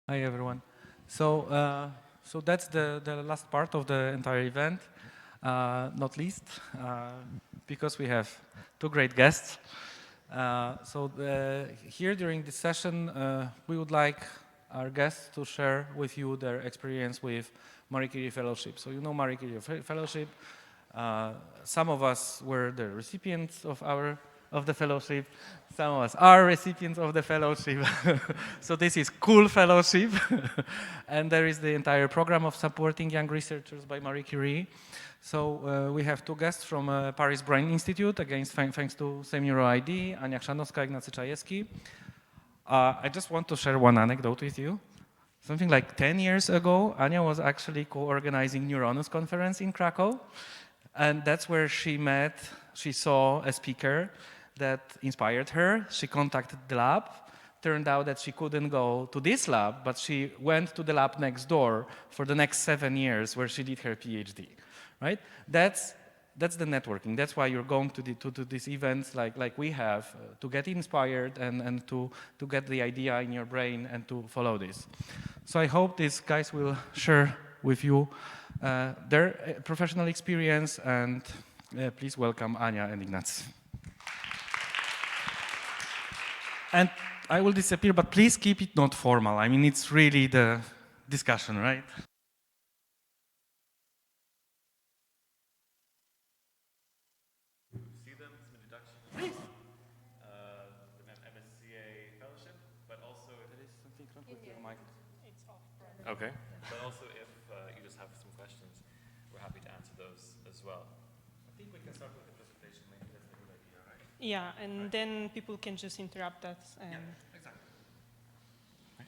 Hi everyone. So that's the last part of the entire event, not least because we have two great guests. Here during this session, we would like our guests to share with you their experience with Marie Curie Fellowship. So you know Marie Curie Fellowship. Some of us were the recipients of the fellowship. Some of us are recipients of the fellowship. So this is cool fellowship. And there is the entire program of supporting young researchers by Marie Curie. So we have two guests from Paris Brain Institute, again, thanks to SAME-NeuroID, Ania Chrzanowska, Ignacy Czajewski. I just want to share one anecdote with you. Something like 10 years ago, Ania was actually co-organizing Neuronus conference in Krakow. And that's where she saw a speaker that inspired her. She contacted the lab. Turned out that she couldn't go to this lab, but she went to the lab next door for the next 7 years where she did her PhD, right? That's the networking. That's why you're going to these events like we have to get inspired and to get the idea in your brain and to follow this. So I hope these guys will share with you their professional experience, and please welcome Ania and Ignacy. And I will disappear, but please keep it not formal. I mean, it's really the discussion, right? See them, some introduction. Please. The MSCA fellowship, but also there is something wrong with your mic. It's off. Okay. But also, if you just have some questions, we're happy to answer those as well. I think we can start with the presentation. Maybe that's a good idea, right? Yeah, and then people can just interrupt us. And Yeah, exactly. Right.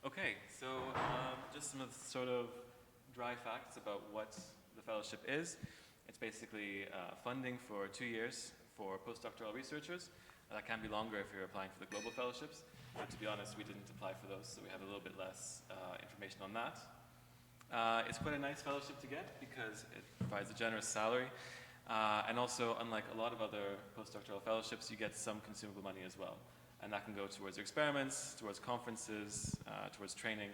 Okay, so just some of the sort of dry facts about what the fellowship is. It's basically funding for 2 years for postdoctoral researchers. That can be longer if you're applying for the global fellowships. But to be honest, we didn't apply for those, so we have a little bit less information on that. It's quite a nice fellowship to get because it provides a generous salary. And also, unlike a lot of other postdoctoral fellowships, you get some consumable money as well. And that can go towards your experiments, towards conferences, towards training.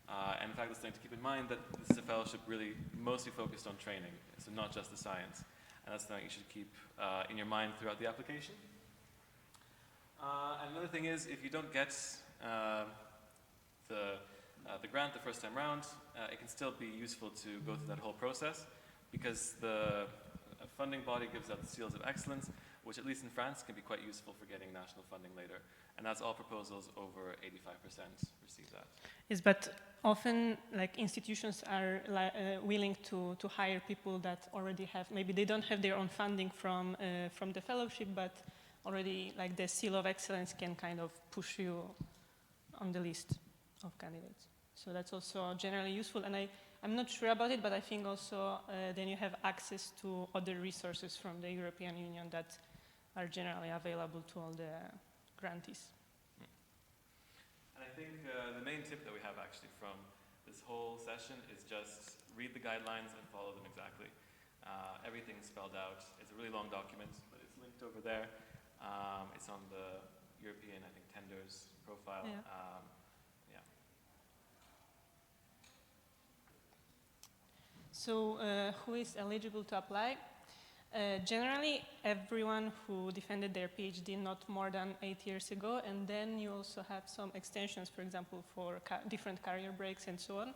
And in fact, it's something to keep in mind that this is a fellowship really mostly focused on training, so not just the science. And that's something you should keep in your mind throughout the application. And another thing is, if you don't get the grant the first time round, it can still be useful to go through that whole process because the funding body gives out the seals of excellence, which at least in France can be quite useful for getting national funding later. And that's all proposals over 85% receive that. yes, but often like institutions are willing to hire people that already have, maybe they don't have their own funding from the fellowship, but already like the seal of excellence can kind of push you on the list of candidates. So that's also generally useful. And I'm not sure about it, but I think also then you have access to other resources from the European Union that are generally available to all the grantees. And I think the main tip that we have actually from this whole session is just read the guidelines and follow them exactly. Everything's spelled out. It's a really long document, but it's linked over there. It's on the European, I think, tenders profile. Yeah. So who is eligible to apply? Generally, everyone who defended their PhD not more than 8 years ago, and then you also have some extensions, for example, for different career breaks and so on.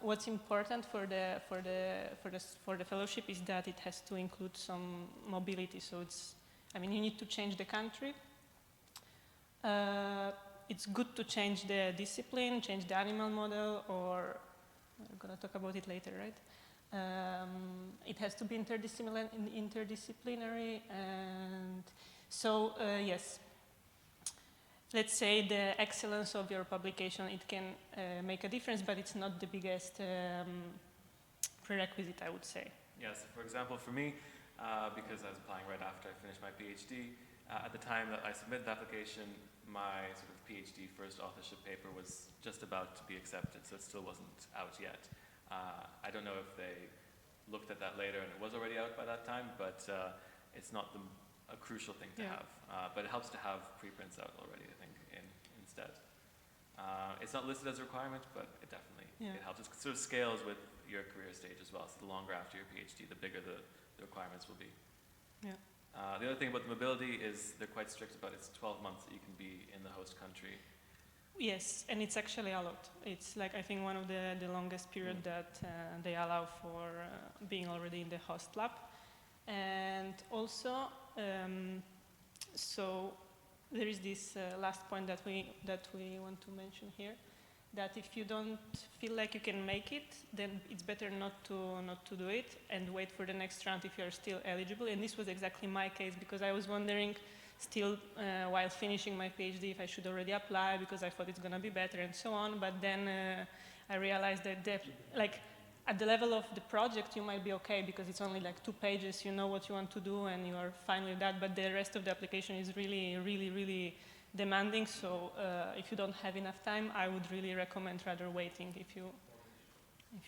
What's important for the fellowship is that it has to include some mobility. So you need to change the country. It's good to change the discipline, change the animal model, or we're going to talk about it later, right? It has to be interdisciplinary, and so yes. Let's say the excellence of your publication, it can make a difference, but it's not the biggest prerequisite, I would say. Yes, for example, for me, because I was applying right after I finished my PhD, at the time that I submitted the application, my sort of PhD first authorship paper was just about to be accepted, so it still wasn't out yet. I don't know if they looked at that later and it was already out by that time, but it's not a crucial thing to have. But it helps to have preprints out already, I think, instead. It's not listed as a requirement, but it definitely it helps. It sort of scales with your career stage as well. So the longer after your PhD, the bigger the requirements will be. Yeah. The other thing about the mobility is they're quite strict about it's 12 months that you can be in the host country. Yes, and it's actually allowed. It's like, I think, one of the longest period that they allow for being already in the host lab. And also, so there is this last point that we want to mention here, that if you don't feel like you can make it, then it's better not to do it and wait for the next round if you are still eligible. And this was exactly my case, because I was wondering still while finishing my PhD if I should already apply, because I thought it's going to be better and so on. But then I realized that at the level of the project you might be okay, because it's only like 2 pages, you know what you want to do and you are fine with that. But the rest of the application is really, really, really demanding. So if you don't have enough time, I would really recommend rather waiting if you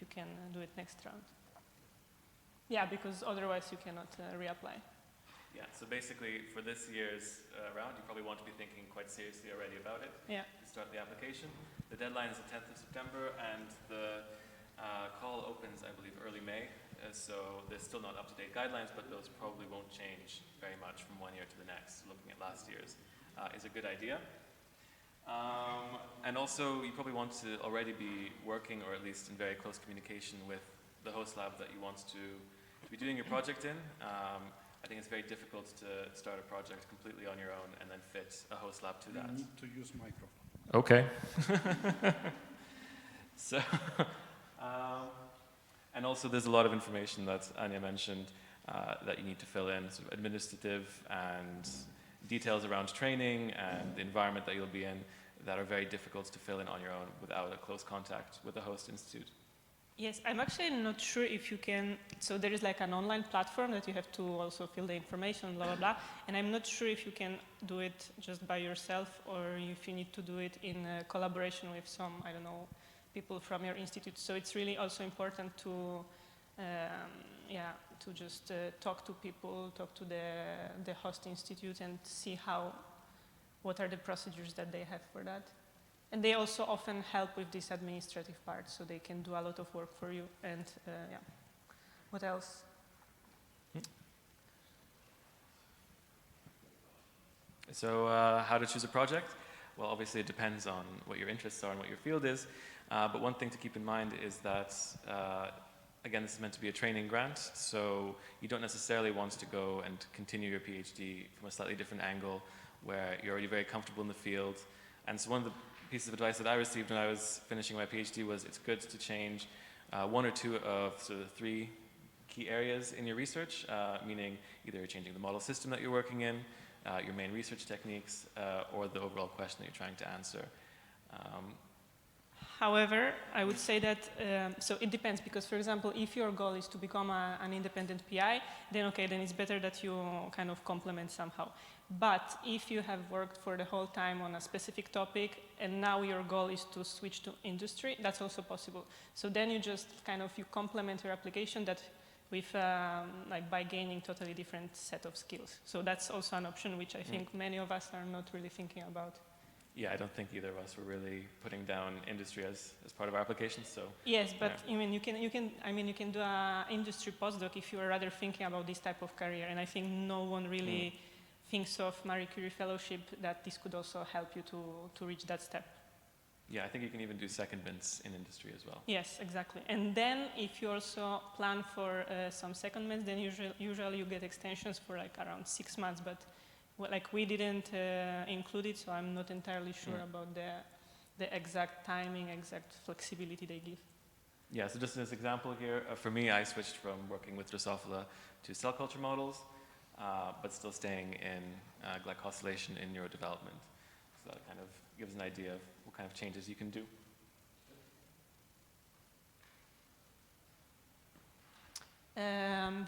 can do it next round. Yeah, because otherwise you cannot reapply. Yeah, so basically for this year's round, you probably want to be thinking quite seriously already about it. Yeah. To start the application. The deadline is the 10th of September, and the call opens, I believe, early May. So there's still not up-to-date guidelines, but those probably won't change very much from one year to the next. Looking at last year's is a good idea. And also, you probably want to already be working, or at least in very close communication with the host lab that you want to be doing your project in. I think it's very difficult to start a project completely on your own and then fit a host lab to that. You need to use microphone. Okay. So, and also there's a lot of information that Anya mentioned that you need to fill in, sort of administrative and details around training and the environment that you'll be in that are very difficult to fill in on your own without a close contact with the host institute. Yes, I'm actually not sure if you can, so there is like an online platform that you have to also fill the information, blah, blah, blah, and I'm not sure if you can do it just by yourself or if you need to do it in collaboration with some, I don't know, people from your institute. So it's really also important to, to just talk to people, talk to the host institute and see what are the procedures that they have for that. And they also often help with this administrative part, so they can do a lot of work for you. And what else? So how to choose a project? Well, obviously it depends on what your interests are and what your field is. But one thing to keep in mind is that, again, this is meant to be a training grant, so you don't necessarily want to go and continue your PhD from a slightly different angle where you're already very comfortable in the field. And so one of the pieces of advice that I received when I was finishing my PhD was it's good to change 1 or 2 of sort of the 3 key areas in your research, meaning either you're changing the model system that you're working in, your main research techniques, or the overall question that you're trying to answer. However, I would say that, so it depends, because for example, if your goal is to become an independent PI, then okay, then it's better that you kind of complement somehow. But if you have worked for the whole time on a specific topic and now your goal is to switch to industry, that's also possible. So then you just kind of, you complement your application that with, like by gaining totally different set of skills. So that's also an option which I think many of us are not really thinking about. Yeah, I don't think either of us were really putting down industry as part of our application. So yes, but I mean, you can do an industry postdoc if you are rather thinking about this type of career. And I think no one really thinks of Marie Curie fellowship that this could also help you to reach that step. Yeah, I think you can even do secondments in industry as well. Yes, exactly. And then if you also plan for some secondments, then usually you get extensions for like around 6 months. But like we didn't include it, so I'm not entirely sure about the exact timing, exact flexibility they give. Yeah, so just as an example here, for me, I switched from working with Drosophila to cell culture models, but still staying in glycosylation in neurodevelopment. So that kind of gives an idea of what kind of changes you can do.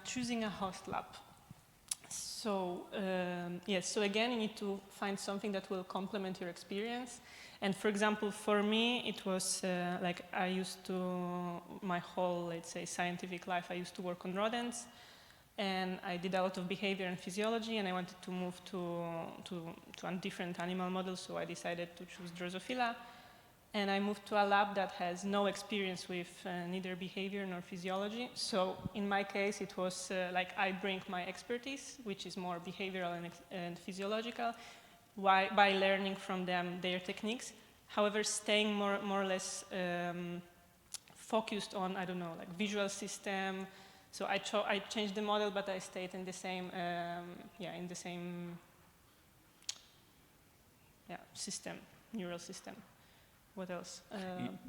Choosing a host lab. So yes, so again, you need to find something that will complement your experience. And for example, for me, it was like I used to, my whole, let's say, scientific life, I used to work on rodents. And I did a lot of behavior and physiology, and I wanted to move to a different animal model, so I decided to choose Drosophila. And I moved to a lab that has no experience with neither behavior nor physiology. So in my case, it was like I bring my expertise, which is more behavioral and physiological, by learning from them their techniques. However, staying more or less focused on, I don't know, like visual system. So I changed the model, but I stayed in the same, system, neural system. What else?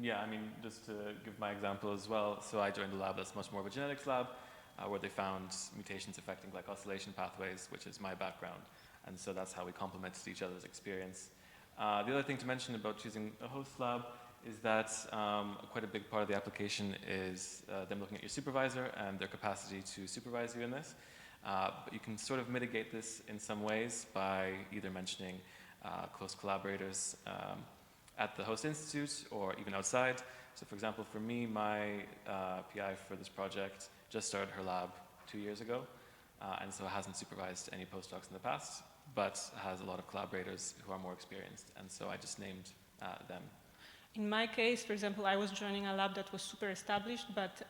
Yeah, I mean, just to give my example as well. So I joined a lab that's much more of a genetics lab, where they found mutations affecting glycosylation pathways, which is my background. And so that's how we complemented each other's experience. The other thing to mention about choosing a host lab is that quite a big part of the application is them looking at your supervisor and their capacity to supervise you in this. But you can sort of mitigate this in some ways by either mentioning close collaborators at the host institute or even outside. So for example, for me, my PI for this project just started her lab 2 years ago, and so hasn't supervised any postdocs in the past, but has a lot of collaborators who are more experienced, and so I just named them. In my case, for example, I was joining a lab that was super established, but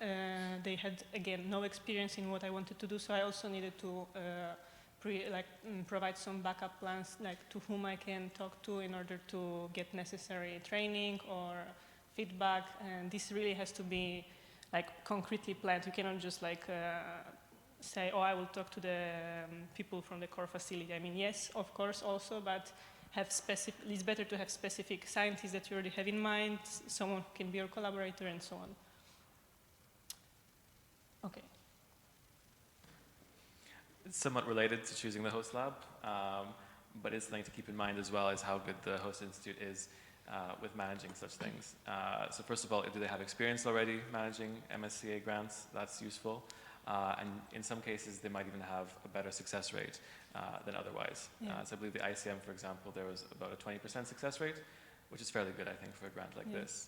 they had, again, no experience in what I wanted to do, so I also needed to provide some backup plans, like to whom I can talk to in order to get necessary training or feedback, and this really has to be like concretely planned. You cannot just like say, oh, I will talk to the people from the core facility. I mean, yes, of course, also, but it's better to have specific scientists that you already have in mind, someone who can be your collaborator, and so on. Okay. It's somewhat related to choosing the host lab, but it's something to keep in mind as well as how good the host institute is with managing such things. So first of all, do they have experience already managing MSCA grants? That's useful. And in some cases, they might even have a better success rate than otherwise. Yeah. So I believe the ICM, for example, there was about a 20% success rate, which is fairly good, I think, for a grant like this.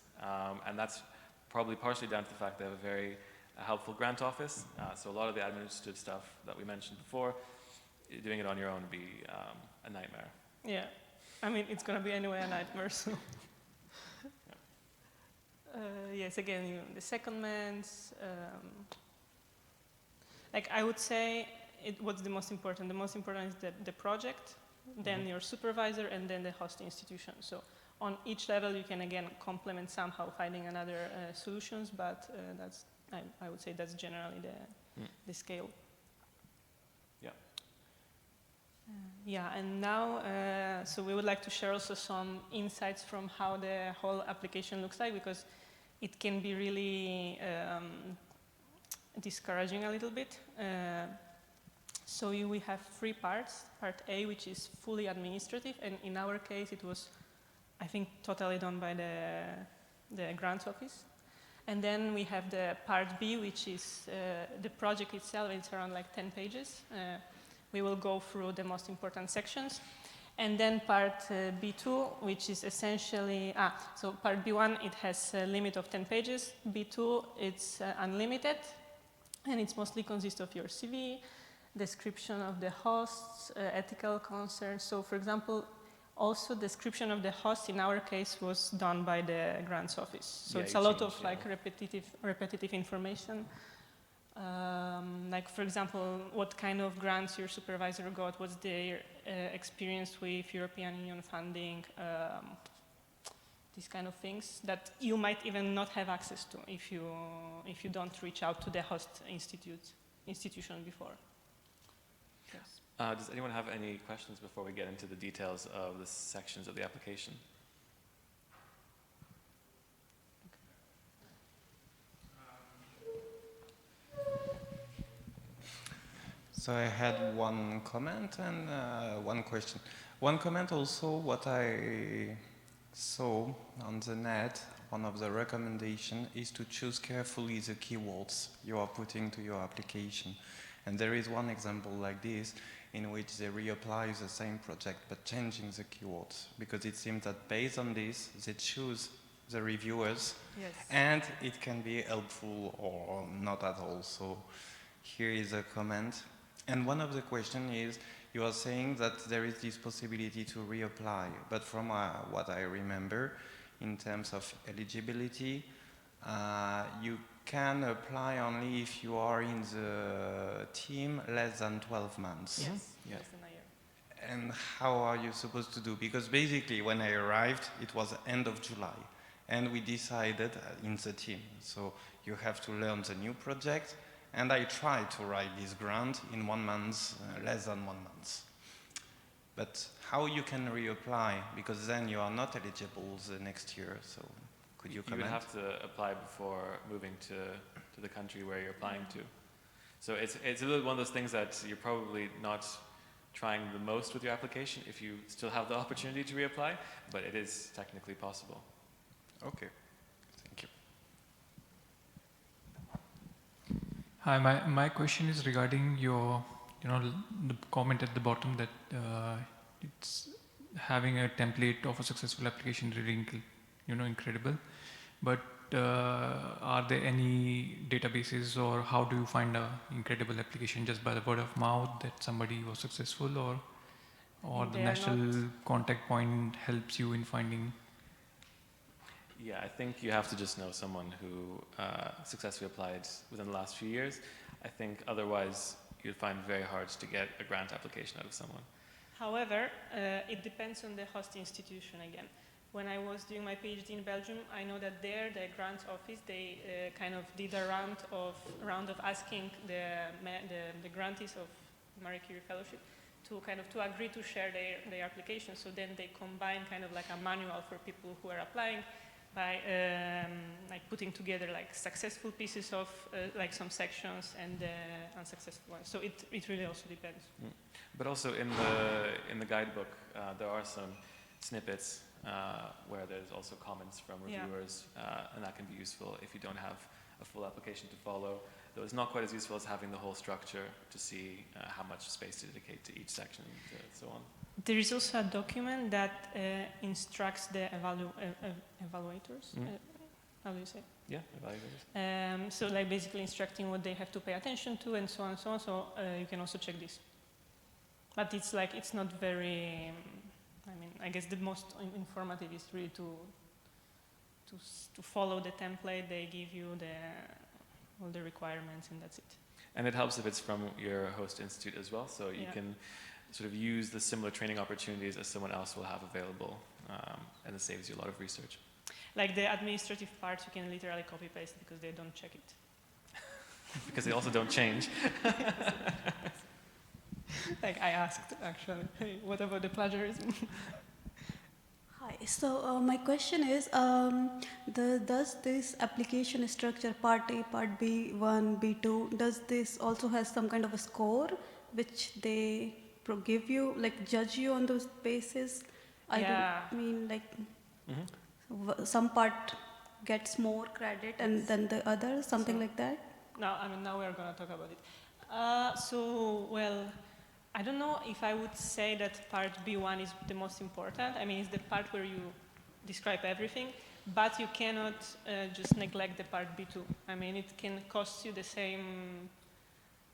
And that's probably partially down to the fact they have a very helpful grant office. So a lot of the administrative stuff that we mentioned before, doing it on your own would be a nightmare. Yeah, I mean, it's going to be anyway a nightmare, so. Yes, again, the secondments. Like I would say, what's the most important? The most important is the project, then your supervisor, and then the host institution. So on each level, you can again complement somehow finding another solutions, but that's, I would say that's generally the scale. Yeah. Yeah, and now, so we would like to share also some insights from how the whole application looks like, because it can be really discouraging a little bit. So we have 3 parts. Part A, which is fully administrative, and in our case it was, I think, totally done by the grants office. And then we have the part B, which is the project itself. It's around like 10 pages. We will go through the most important sections. And then part B2, which is essentially, so part B1, it has a limit of 10 pages. B2, it's unlimited, and it's mostly consists of your CV, description of the hosts, ethical concerns. So for example, also description of the host in our case was done by the grants office. So yeah, it's a lot of like repetitive information. Like for example, what kind of grants your supervisor got, what's their experience with European Union funding, these kind of things that you might even not have access to if you don't reach out to the host institution before. Yes. Does anyone have any questions before we get into the details of the sections of the application? So I had one comment and one question. One comment also, what I saw on the net, one of the recommendations is to choose carefully the keywords you are putting to your application. And there is one example like this. in which they reapply the same project but changing the keywords, because it seems that based on this they choose the reviewers. Yes. And it can be helpful or not at all. So here is a comment. And one of the questions is, you are saying that there is this possibility to reapply, but from what I remember, in terms of eligibility, you can apply only if you are in the team less than 12 months. Yes, Yeah. less than a year. And how are you supposed to do? Because basically when I arrived, it was end of July. And we decided in the team. So you have to learn the new project. And I tried to write this grant in 1 month, less than 1 month. But how you can reapply? Because then you are not eligible the next year. So could you comment? You would have to apply before moving to the country where you're applying to. So it's a little one of those things that you're probably not trying the most with your application if you still have the opportunity to reapply, but it is technically possible. Okay, thank you. Hi, my question is regarding your, the comment at the bottom that it's having a template of a successful application really, incredible. But are there any databases, or how do you find an incredible application? Just by the word of mouth that somebody was successful, or the national contact point helps you in finding? Yeah, I think you have to just know someone who successfully applied within the last few years. I think otherwise you'd find it very hard to get a grant application out of someone. However, it depends on the host institution again. When I was doing my PhD in Belgium, I know that there, the grants office, they kind of did a round of asking the grantees of Marie Curie Fellowship to agree to share their application. So then they combine kind of like a manual for people who are applying by like putting together like successful pieces of like some sections and unsuccessful ones. So it really also depends. But also in the guidebook, there are some snippets where there's also comments from reviewers, and that can be useful if you don't have a full application to follow. Though it's not quite as useful as having the whole structure to see how much space to dedicate to each section and so on. There is also a document that instructs the evaluators. How do you say? Yeah, evaluators. So like basically instructing what they have to pay attention to and so on and so on. So you can also check this. But it's not very. I guess the most informative is really to follow the template. They give you all the requirements, and that's it. And it helps if it's from your host institute as well, so you can sort of use the similar training opportunities as someone else will have available, and it saves you a lot of research. Like the administrative parts, you can literally copy paste because they don't check it. Because they also don't change. Like I asked actually, hey, what about the plagiarism? Hi, so my question is, does this application structure, part A, part B, 1, B2, does this also has some kind of a score which they give you, like judge you on those bases? Some part gets more credit and then the other, something like that? No, now we're going to talk about it. I don't know if I would say that part B1 is the most important. It's the part where you describe everything, but you cannot just neglect the part B2. It can cost you the same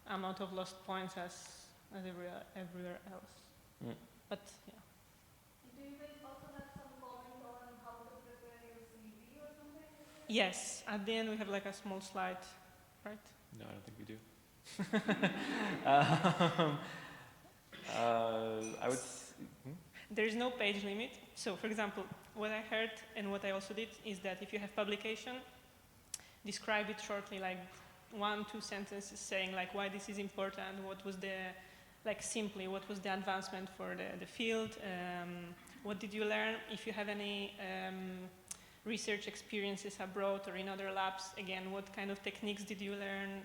amount of lost points as everywhere else. But yeah. Do you guys also have some comment on how to prepare your CV or something? Yes, at the end we have like a small slide, right? No, I don't think we do. I would. There is no page limit. So, for example, what I heard and what I also did is that if you have publication, describe it shortly, like 1-2 sentences saying like why this is important, what was the, like simply, what was the advancement for the field, what did you learn, if you have any research experiences abroad or in other labs, again, what kind of techniques did you learn,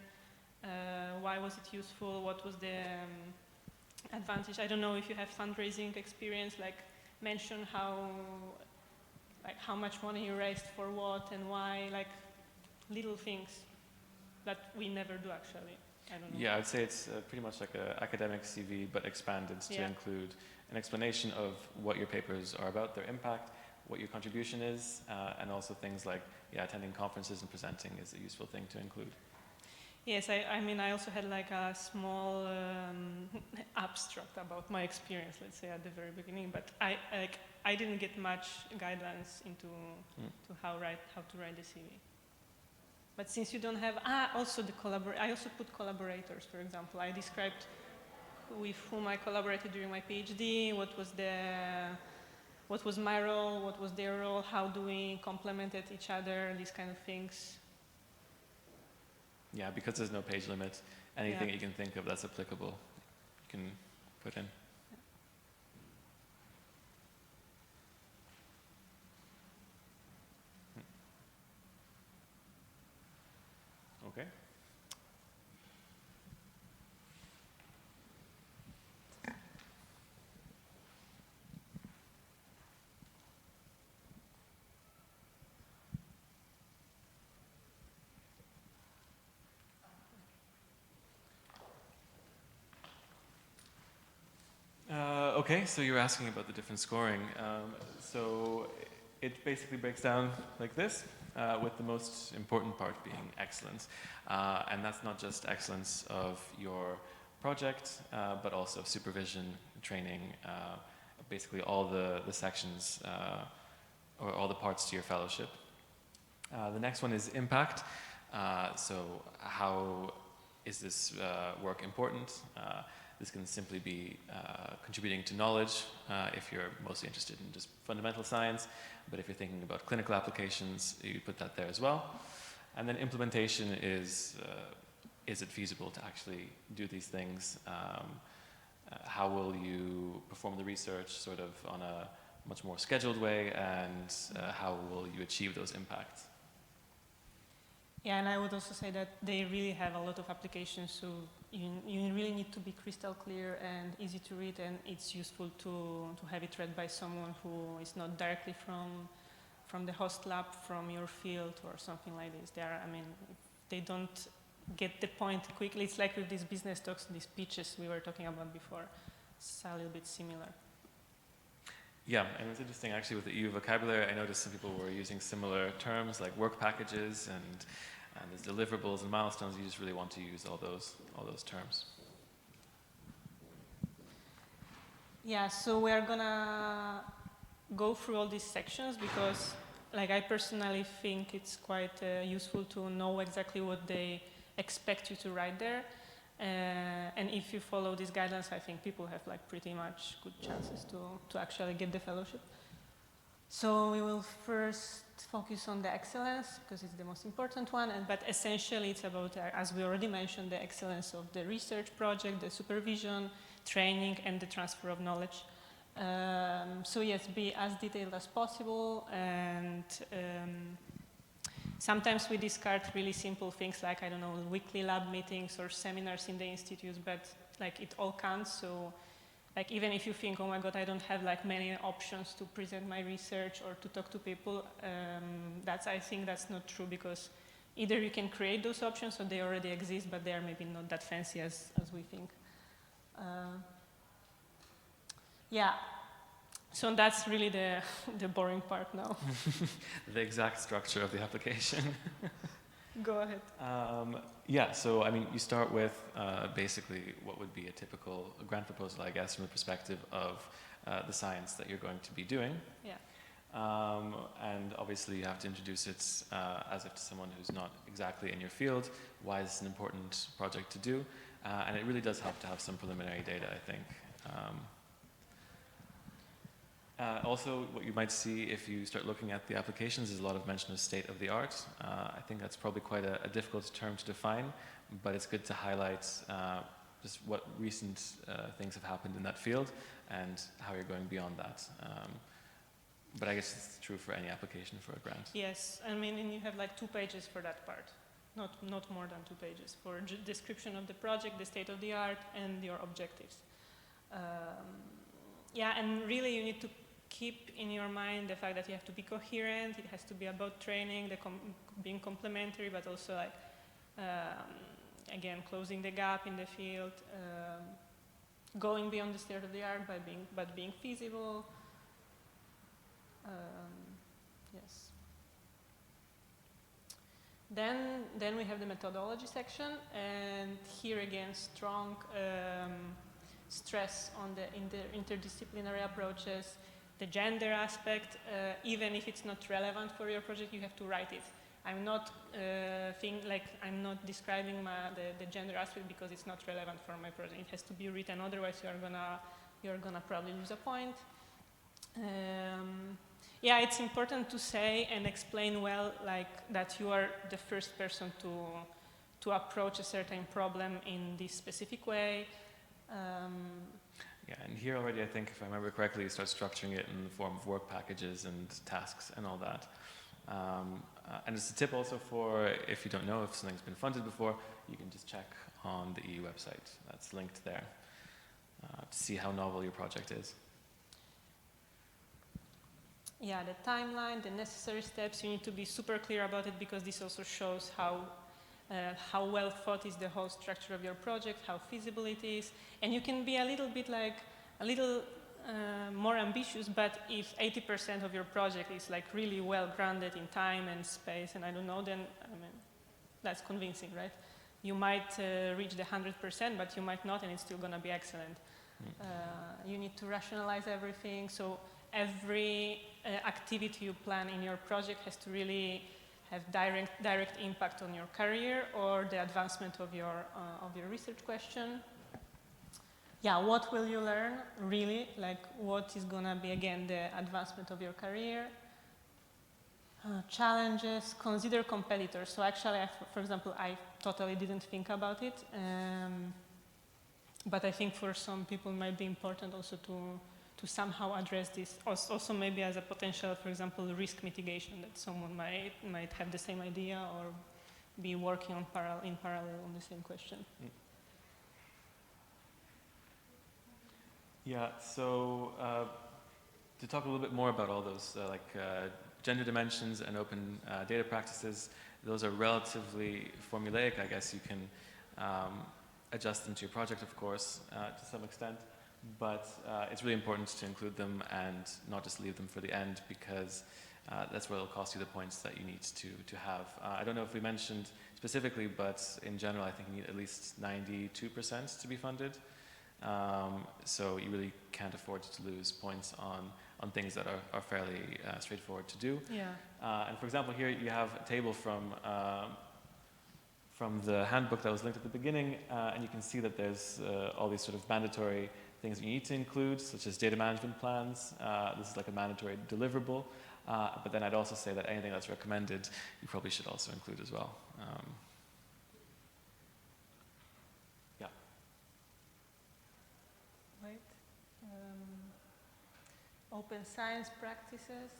why was it useful, what was the advantage. I don't know if you have fundraising experience, like mention how much money you raised for what and why, like little things that we never do actually. I don't know. Yeah, I'd say it's pretty much like an academic CV, but expanded to Yeah. include an explanation of what your papers are about, their impact, what your contribution is, and also things like, yeah, attending conferences and presenting is a useful thing to include. Yes, I mean, I also had like a small abstract about my experience, let's say, at the very beginning, but I didn't get much guidance into to how to write the CV. But since you don't have, also I also put collaborators, for example. I described with whom I collaborated during my PhD, what was my role, what was their role, how do we complemented each other, these kind of things. Yeah, because there's no page limit, anything Yeah. you can think of that's applicable, you can put in. Okay. Okay, so you're asking about the different scoring. So it basically breaks down like this, with the most important part being excellence. And that's not just excellence of your project, but also supervision, training, basically all the sections or all the parts to your fellowship. The next one is impact. So how is this work important? This can simply be contributing to knowledge if you're mostly interested in just fundamental science, but if you're thinking about clinical applications, you put that there as well. And then implementation is it feasible to actually do these things? How will you perform the research sort of on a much more scheduled way, and how will you achieve those impacts? Yeah, and I would also say that they really have a lot of applications, so you really need to be crystal clear and easy to read, and it's useful to have it read by someone who is not directly from the host lab, from your field or something like this. I mean, if they don't get the point quickly, it's like with these business talks, these pitches we were talking about before. It's a little bit similar. Yeah, and it's interesting actually with the EU vocabulary. I noticed some people were using similar terms like work packages and there's deliverables and milestones. You just really want to use all those terms. Yeah, so we are gonna go through all these sections because, like, I personally think it's quite useful to know exactly what they expect you to write there. And if you follow these guidelines, I think people have like pretty much good chances to actually get the fellowship. So we will first focus on the excellence because it's the most important one, but essentially it's about, as we already mentioned, the excellence of the research project, the supervision, training, and the transfer of knowledge. So yes, be as detailed as possible, and sometimes we discard really simple things like, I don't know, weekly lab meetings or seminars in the institutes, but like it all counts. So like even if you think, oh my God, I don't have like many options to present my research or to talk to people, I think that's not true, because either you can create those options or they already exist, but they are maybe not that fancy as we think. Yeah. So that's really the boring part now. The exact structure of the application. Go ahead. Yeah, so I mean, you start with basically what would be a typical grant proposal, I guess, from the perspective of the science that you're going to be doing. Yeah. And obviously you have to introduce it as if to someone who's not exactly in your field. Why is this an important project to do? And it really does help to have some preliminary data, I think. Also, what you might see if you start looking at the applications is a lot of mention of state of the art. I think that's probably quite a difficult term to define, but it's good to highlight just what recent things have happened in that field and how you're going beyond that. But I guess it's true for any application for a grant. Yes, I mean, and you have like 2 pages for that part, not more than 2 pages for description of the project, the state of the art, and your objectives. Yeah, and really you need to keep in your mind the fact that you have to be coherent. It has to be about training, being complementary, but also like again, closing the gap in the field, going beyond the state of the art but being feasible. Yes. Then we have the methodology section, and here again, strong stress on the interdisciplinary approaches, the gender aspect. Even if it's not relevant for your project, you have to write it. I'm not I'm not describing the gender aspect because it's not relevant for my project. It has to be written, otherwise you're gonna probably lose a point. Yeah, it's important to say and explain well, like that you are the first person to approach a certain problem in this specific way. Yeah, and here already, I think, if I remember correctly, you start structuring it in the form of work packages and tasks and all that. And it's a tip also for, if you don't know if something's been funded before, you can just check on the EU website. That's linked there to see how novel your project is. Yeah, the timeline, the necessary steps, you need to be super clear about it because this also shows how well thought is the whole structure of your project, how feasible it is. And you can be a little bit more ambitious, but if 80% of your project is like really well grounded in time and space and I don't know, then I mean, that's convincing, right? You might reach the 100%, but you might not, and it's still gonna be excellent. You need to rationalize everything. So every activity you plan in your project has to really have direct impact on your career or the advancement of your research question. Yeah, what will you learn really? Like what is gonna be again the advancement of your career? Challenges, consider competitors. So actually, for example, I totally didn't think about it, but I think for some people it might be important also to somehow address this. Also maybe as a potential, for example, risk mitigation, that someone might have the same idea or be working in parallel on the same question. Yeah, so to talk a little bit more about all those gender dimensions and open data practices, those are relatively formulaic. I guess you can adjust them to your project, of course, to some extent. But it's really important to include them and not just leave them for the end, because that's where it'll cost you the points that you need to have. I don't know if we mentioned specifically, but in general, I think you need at least 92% to be funded. So you really can't afford to lose points on things that are fairly straightforward to do. Yeah. And for example, here you have a table from the handbook that was linked at the beginning, and you can see that there's all these sort of mandatory things you need to include, such as data management plans. This is like a mandatory deliverable. But then I'd also say that anything that's recommended, you probably should also include as well. Yeah. Right. Open science practices.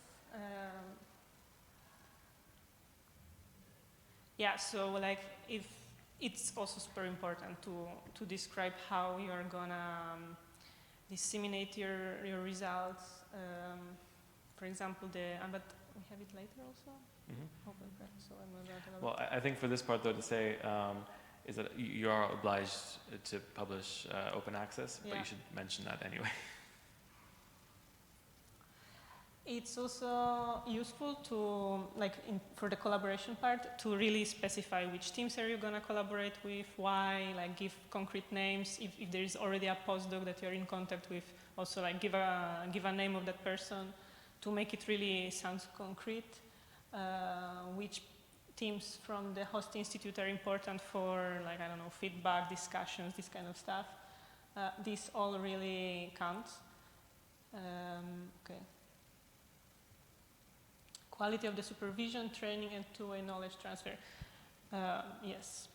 Yeah, so like if it's also super important to describe how you're gonna disseminate your results. For example, but we have it later also. Mm-hmm. Open practice. So I'm not Well, I think for this part though to say is that you are obliged to publish open access, but you should mention that anyway. It's also useful to, for the collaboration part, to really specify which teams are you going to collaborate with, why, give concrete names. If there is already a postdoc that you're in contact with, also give a name of that person to make it really sound concrete. Which teams from the host institute are important for, I don't know, feedback, discussions, this kind of stuff. This all really counts. Okay. Quality of the supervision, training, and two-way knowledge transfer. Yes.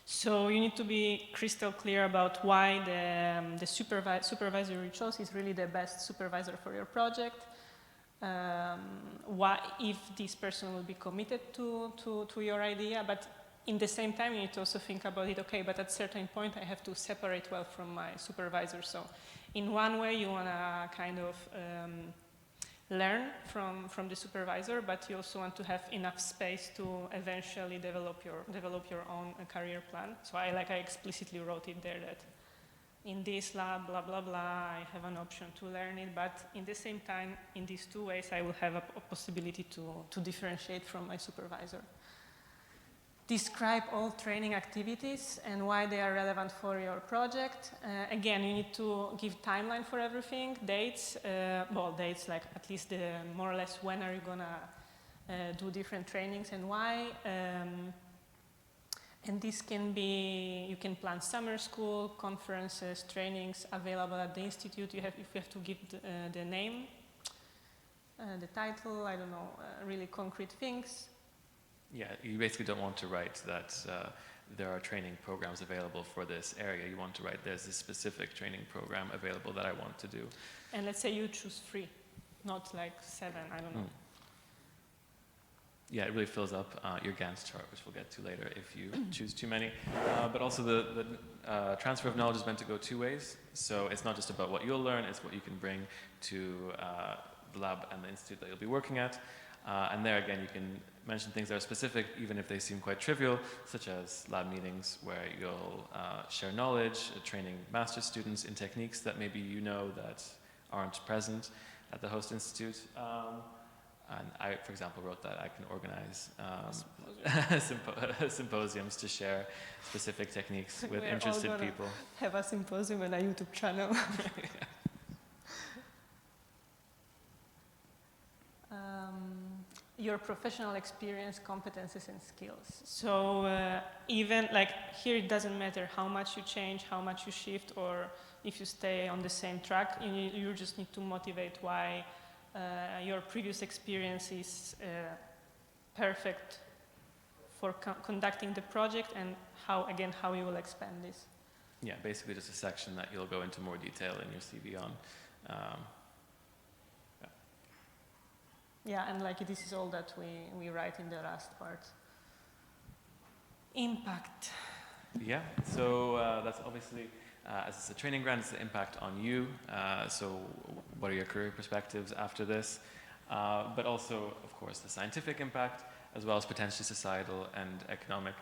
So you need to be crystal clear about why the supervisor you chose is really the best supervisor for your project. Why, if this person will be committed to your idea, but in the same time you need to also think about it, okay, but at a certain point I have to separate well from my supervisor. So in one way you want to kind of learn from the supervisor, but you also want to have enough space to eventually develop your own career plan. So I explicitly wrote it there that in this lab, blah, blah, blah, I have an option to learn it, but in the same time, in these 2 ways, I will have a possibility to differentiate from my supervisor. Describe all training activities and why they are relevant for your project. Again, you need to give timeline for everything, dates, dates like at least more or less when are you gonna do different trainings and why. And this can be, you can plan summer school, conferences, trainings available at the institute. You have to give the name, the title, I don't know, really concrete things. Yeah, you basically don't want to write that there are training programs available for this area. You want to write there's this specific training program available that I want to do. And let's say you choose 3, not like 7, I don't know. Yeah, it really fills up your Gantt chart, which we'll get to later if you choose too many. But also the transfer of knowledge is meant to go 2 ways. So it's not just about what you'll learn, it's what you can bring to the lab and the institute that you'll be working at. And there again, you can mention things that are specific, even if they seem quite trivial, such as lab meetings where you'll share knowledge, training master's students in techniques that maybe you know that aren't present at the host institute. And I, for example, wrote that I can organize symposiums to share specific techniques with interested people. Have a symposium and a YouTube channel. Your professional experience, competences, and skills. So even like here, it doesn't matter how much you change, how much you shift, or if you stay on the same track. You just need to motivate why your previous experience is perfect for conducting the project, and how you will expand this. Yeah, basically just a section that you'll go into more detail in your CV on. Yeah, and like this is all that we write in the last part. Impact. Yeah, so that's obviously, as it's a training grant, it's the impact on you. So what are your career perspectives after this? But also, of course, the scientific impact, as well as potentially societal and economic.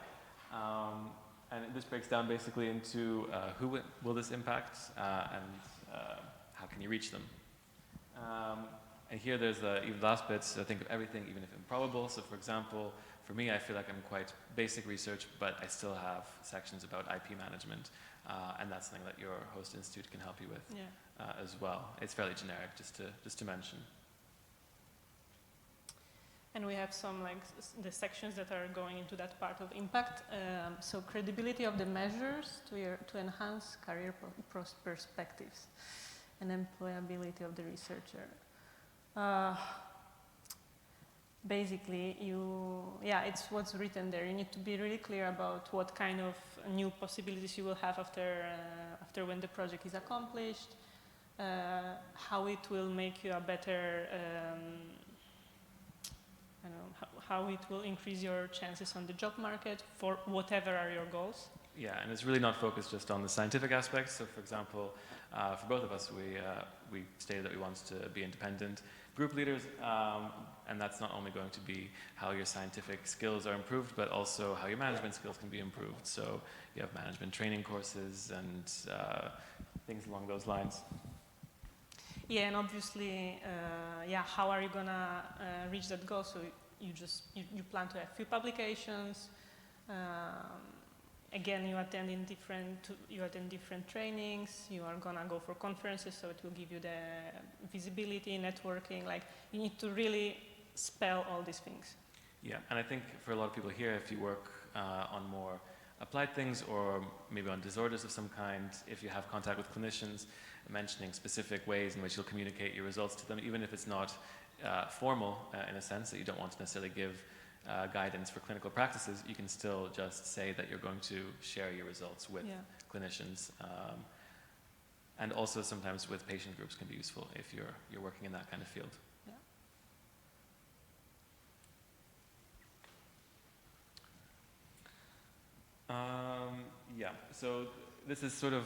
And this breaks down basically into who will this impact and how can you reach them. And here there's the last bit, so think of everything, even if improbable. So for example, for me, I feel like I'm quite basic research, but I still have sections about IP management. And that's something that your host institute can help you with as well. It's fairly generic, just to mention. And we have some the sections that are going into that part of impact. So credibility of the measures to enhance career perspectives and employability of the researcher. Basically, it's what's written there. You need to be really clear about what kind of new possibilities you will have after when the project is accomplished, how it will make you a better, how it will increase your chances on the job market for whatever are your goals. Yeah, and it's really not focused just on the scientific aspects. So, for example, for both of us, we stated that we want to be independent group leaders, and that's not only going to be how your scientific skills are improved, but also how your management skills can be improved. So you have management training courses and things along those lines. Yeah, and obviously, how are you gonna reach that goal? So you plan to have few publications. Again, you attend different trainings. You are gonna go for conferences, so it will give you the visibility, networking. Like you need to really spell all these things. Yeah, and I think for a lot of people here, if you work on more applied things or maybe on disorders of some kind, if you have contact with clinicians, mentioning specific ways in which you'll communicate your results to them, even if it's not formal in a sense that you don't want to necessarily give guidance for clinical practices, you can still just say that you're going to share your results with clinicians. And also sometimes with patient groups can be useful if you're working in that kind of field. So this is sort of,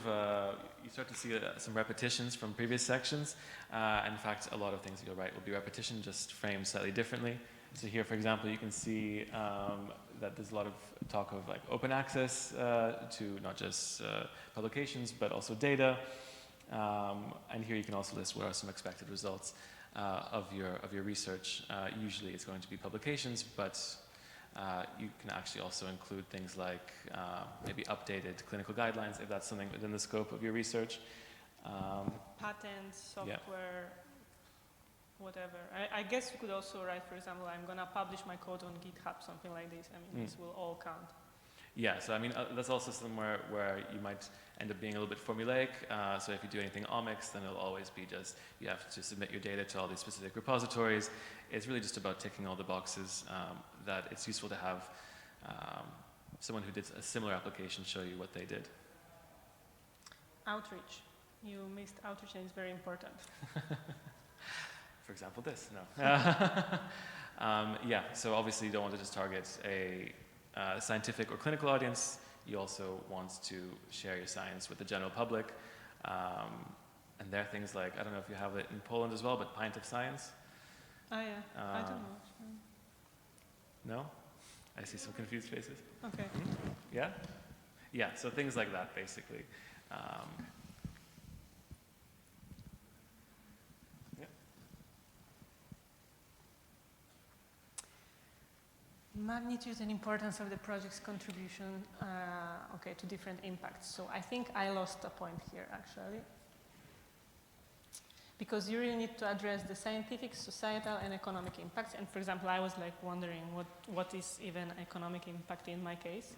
you start to see some repetitions from previous sections. In fact, a lot of things you'll write will be repetition, just framed slightly differently. So here, for example, you can see that there's a lot of talk of like open access to not just publications, but also data. And here you can also list what are some expected results of your research. Usually it's going to be publications, but you can actually also include things like maybe updated clinical guidelines if that's something within the scope of your research. Patents, software, whatever. I guess you could also write, for example, I'm going to publish my code on GitHub, something like this. I mean, this will all count. Yeah, so I mean, that's also somewhere where you might end up being a little bit formulaic. So if you do anything omics, then it'll always be just, you have to submit your data to all these specific repositories. It's really just about ticking all the boxes that it's useful to have someone who did a similar application show you what they did. Outreach. You missed outreach and it's very important. For example, this, no. Yeah, so obviously you don't want to just target a scientific or clinical audience. You also want to share your science with the general public. And there are things like, I don't know if you have it in Poland as well, but Pint of Science. Oh yeah, I don't know. No? I see some confused faces. Okay. Yeah? Yeah, so things like that, basically. Magnitude and importance of the project's contribution to different impacts. So I think I lost a point here actually. Because you really need to address the scientific, societal and economic impacts. And for example, I was like wondering what is even economic impact in my case.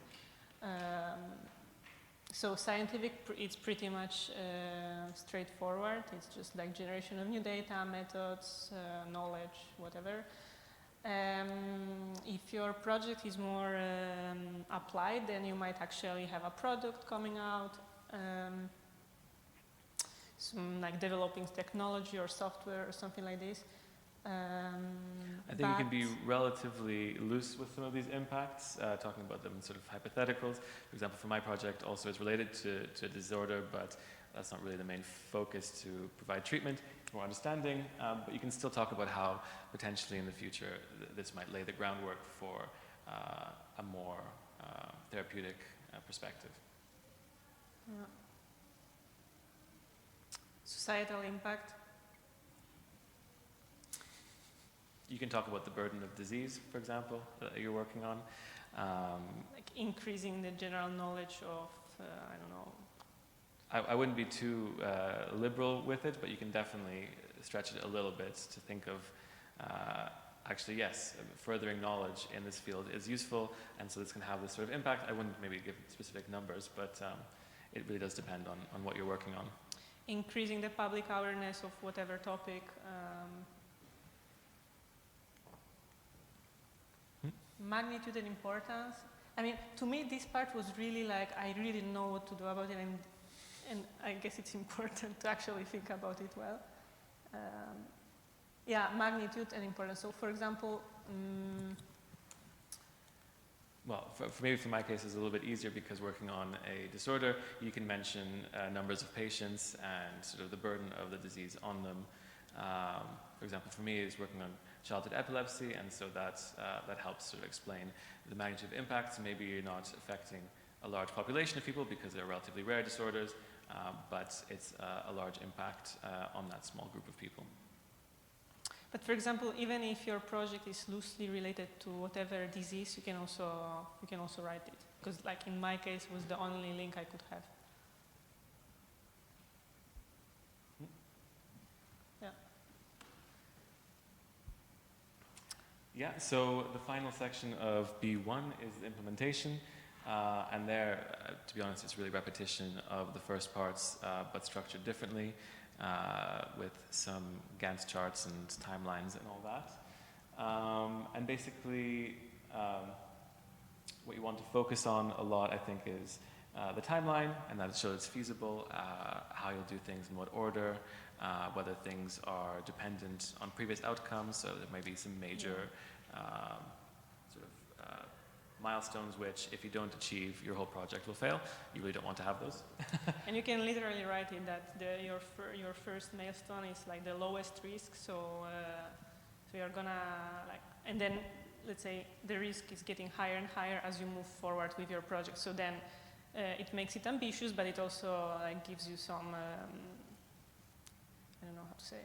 So scientific, it's pretty much straightforward. It's just like generation of new data, methods, knowledge, whatever. If your project is more applied, then you might actually have a product coming out, some like developing technology or software or something like this. I think you can be relatively loose with some of these impacts, talking about them in sort of hypotheticals. For example, for my project also it's related to a disorder, but that's not really the main focus to provide treatment or understanding, but you can still talk about how potentially in the future this might lay the groundwork for a more therapeutic perspective. Yeah. Societal impact. You can talk about the burden of disease, for example, that you're working on. Like increasing the general knowledge of, I don't know. I wouldn't be too liberal with it, but you can definitely stretch it a little bit to think of, actually, yes, furthering knowledge in this field is useful, and so this can have this sort of impact. I wouldn't maybe give specific numbers, but it really does depend on what you're working on. Increasing the public awareness of whatever topic. Magnitude and importance. I mean, to me, this part was really like, I really didn't know what to do about it, and I guess it's important to actually think about it well. Yeah, magnitude and importance. So, for example, well, maybe for my case, it's a little bit easier because working on a disorder, you can mention numbers of patients and sort of the burden of the disease on them. For example, for me, it's working on childhood epilepsy, and so that helps sort of explain the magnitude of impacts. Maybe you're not affecting a large population of people because they're relatively rare disorders, but it's a large impact on that small group of people. But for example, even if your project is loosely related to whatever disease, you can also write it, because like in my case, it was the only link I could have. Yeah. Yeah. So the final section of B1 is implementation, and there, to be honest, it's really repetition of the first parts, but structured differently. With some Gantt charts and timelines and all that. And basically, what you want to focus on a lot, I think, is the timeline, and that shows it's feasible, how you'll do things in what order, whether things are dependent on previous outcomes, so there may be some major milestones which, if you don't achieve, your whole project will fail. You really don't want to have those. And you can literally write it that your first milestone is like the lowest risk, so you're gonna like, and then let's say the risk is getting higher and higher as you move forward with your project. So then it makes it ambitious, but it also like gives you some I don't know how to say.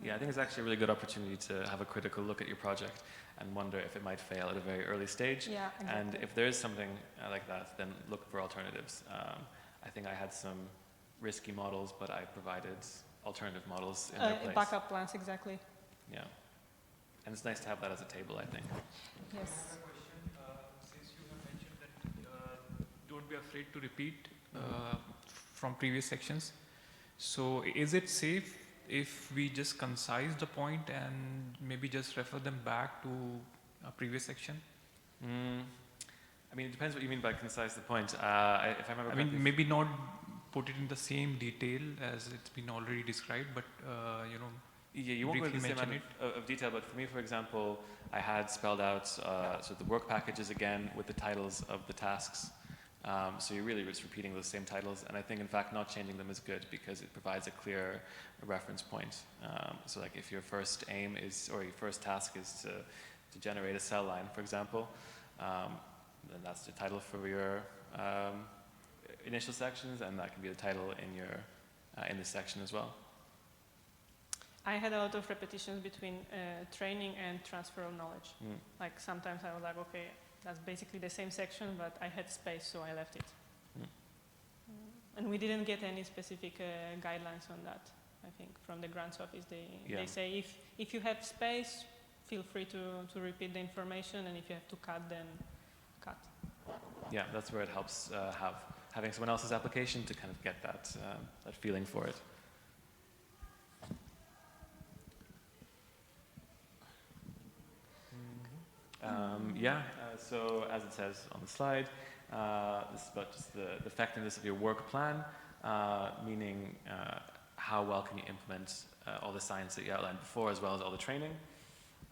Yeah, I think it's actually a really good opportunity to have a critical look at your project and wonder if it might fail at a very early stage. Yeah, exactly. And if there is something like that, then look for alternatives. I think I had some risky models, but I provided alternative models in their place. Backup plans, exactly. Yeah. And it's nice to have that as a table, I think. Yes. Since you have mentioned that don't be afraid to repeat from previous sections. So is it safe if we just concise the point and maybe just refer them back to a previous section? I mean, it depends what you mean by concise the point. If I remember I correctly, mean, maybe not put it in the same detail as it's been already described, but you know, yeah, you won't go into the same briefly amount of detail, but for me, for example, I had spelled out so the work packages again with the titles of the tasks. So you're really just repeating those same titles, and I think, in fact, not changing them is good because it provides a clear reference point. So like if your first aim is, or your first task is to generate a cell line, for example, then that's the title for your initial sections, and that can be the title in your in this section as well. I had a lot of repetitions between training and transfer of knowledge. Like sometimes I was like, okay, that's basically the same section, but I had space, so I left it. And we didn't get any specific guidelines on that, I think, from the grants office. They say if you have space, feel free to repeat the information, and if you have to cut, then cut. Yeah, that's where it helps having someone else's application to kind of get that feeling for it. So as it says on the slide, this is about just the effectiveness of your work plan, meaning how well can you implement all the science that you outlined before, as well as all the training.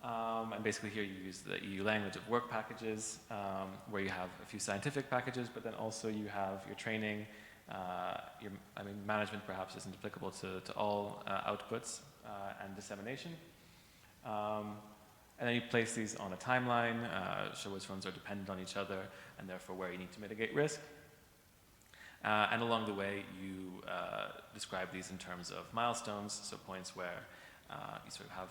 And basically here you use the EU language of work packages, where you have a few scientific packages, but then also you have your training. Management perhaps isn't applicable to all outputs and dissemination. And then you place these on a timeline, show which ones are dependent on each other, and therefore where you need to mitigate risk. And along the way, you describe these in terms of milestones, so points where you sort of have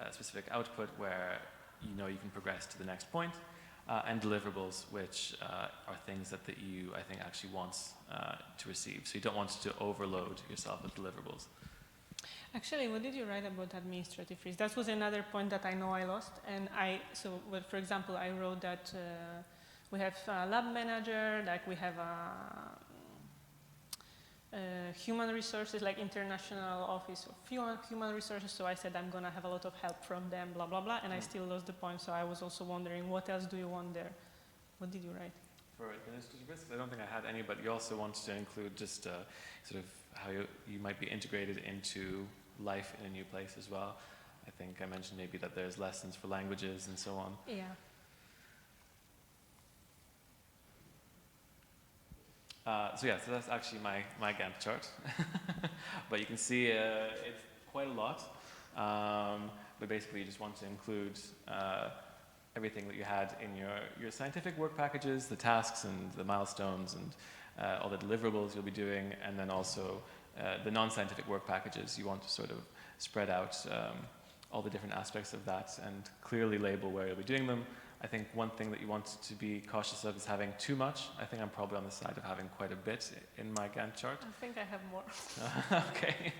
a specific output where you know you can progress to the next point, and deliverables, which are things that the EU, I think, actually wants to receive. So you don't want to overload yourself with deliverables. Actually, what did you write about administrative risk? That was another point that I know I lost. And for example, I wrote that we have a lab manager, like we have a human resources, like international office of human resources. So I said I'm going to have a lot of help from them, blah, blah, blah. And I still lost the point. So I was also wondering, what else do you want there? What did you write? For administrative risks, I don't think I had any, but you also wanted to include just sort of how you might be integrated into life in a new place as well. I think I mentioned maybe that there's lessons for languages and so on. Yeah. So that's actually my Gantt chart. But you can see it's quite a lot. But basically you just want to include everything that you had in your scientific work packages, the tasks and the milestones and all the deliverables you'll be doing, and then also the non-scientific work packages. You want to sort of spread out all the different aspects of that and clearly label where you'll be doing them. I think one thing that you want to be cautious of is having too much. I think I'm probably on the side of having quite a bit in my Gantt chart. I think I have more. Okay.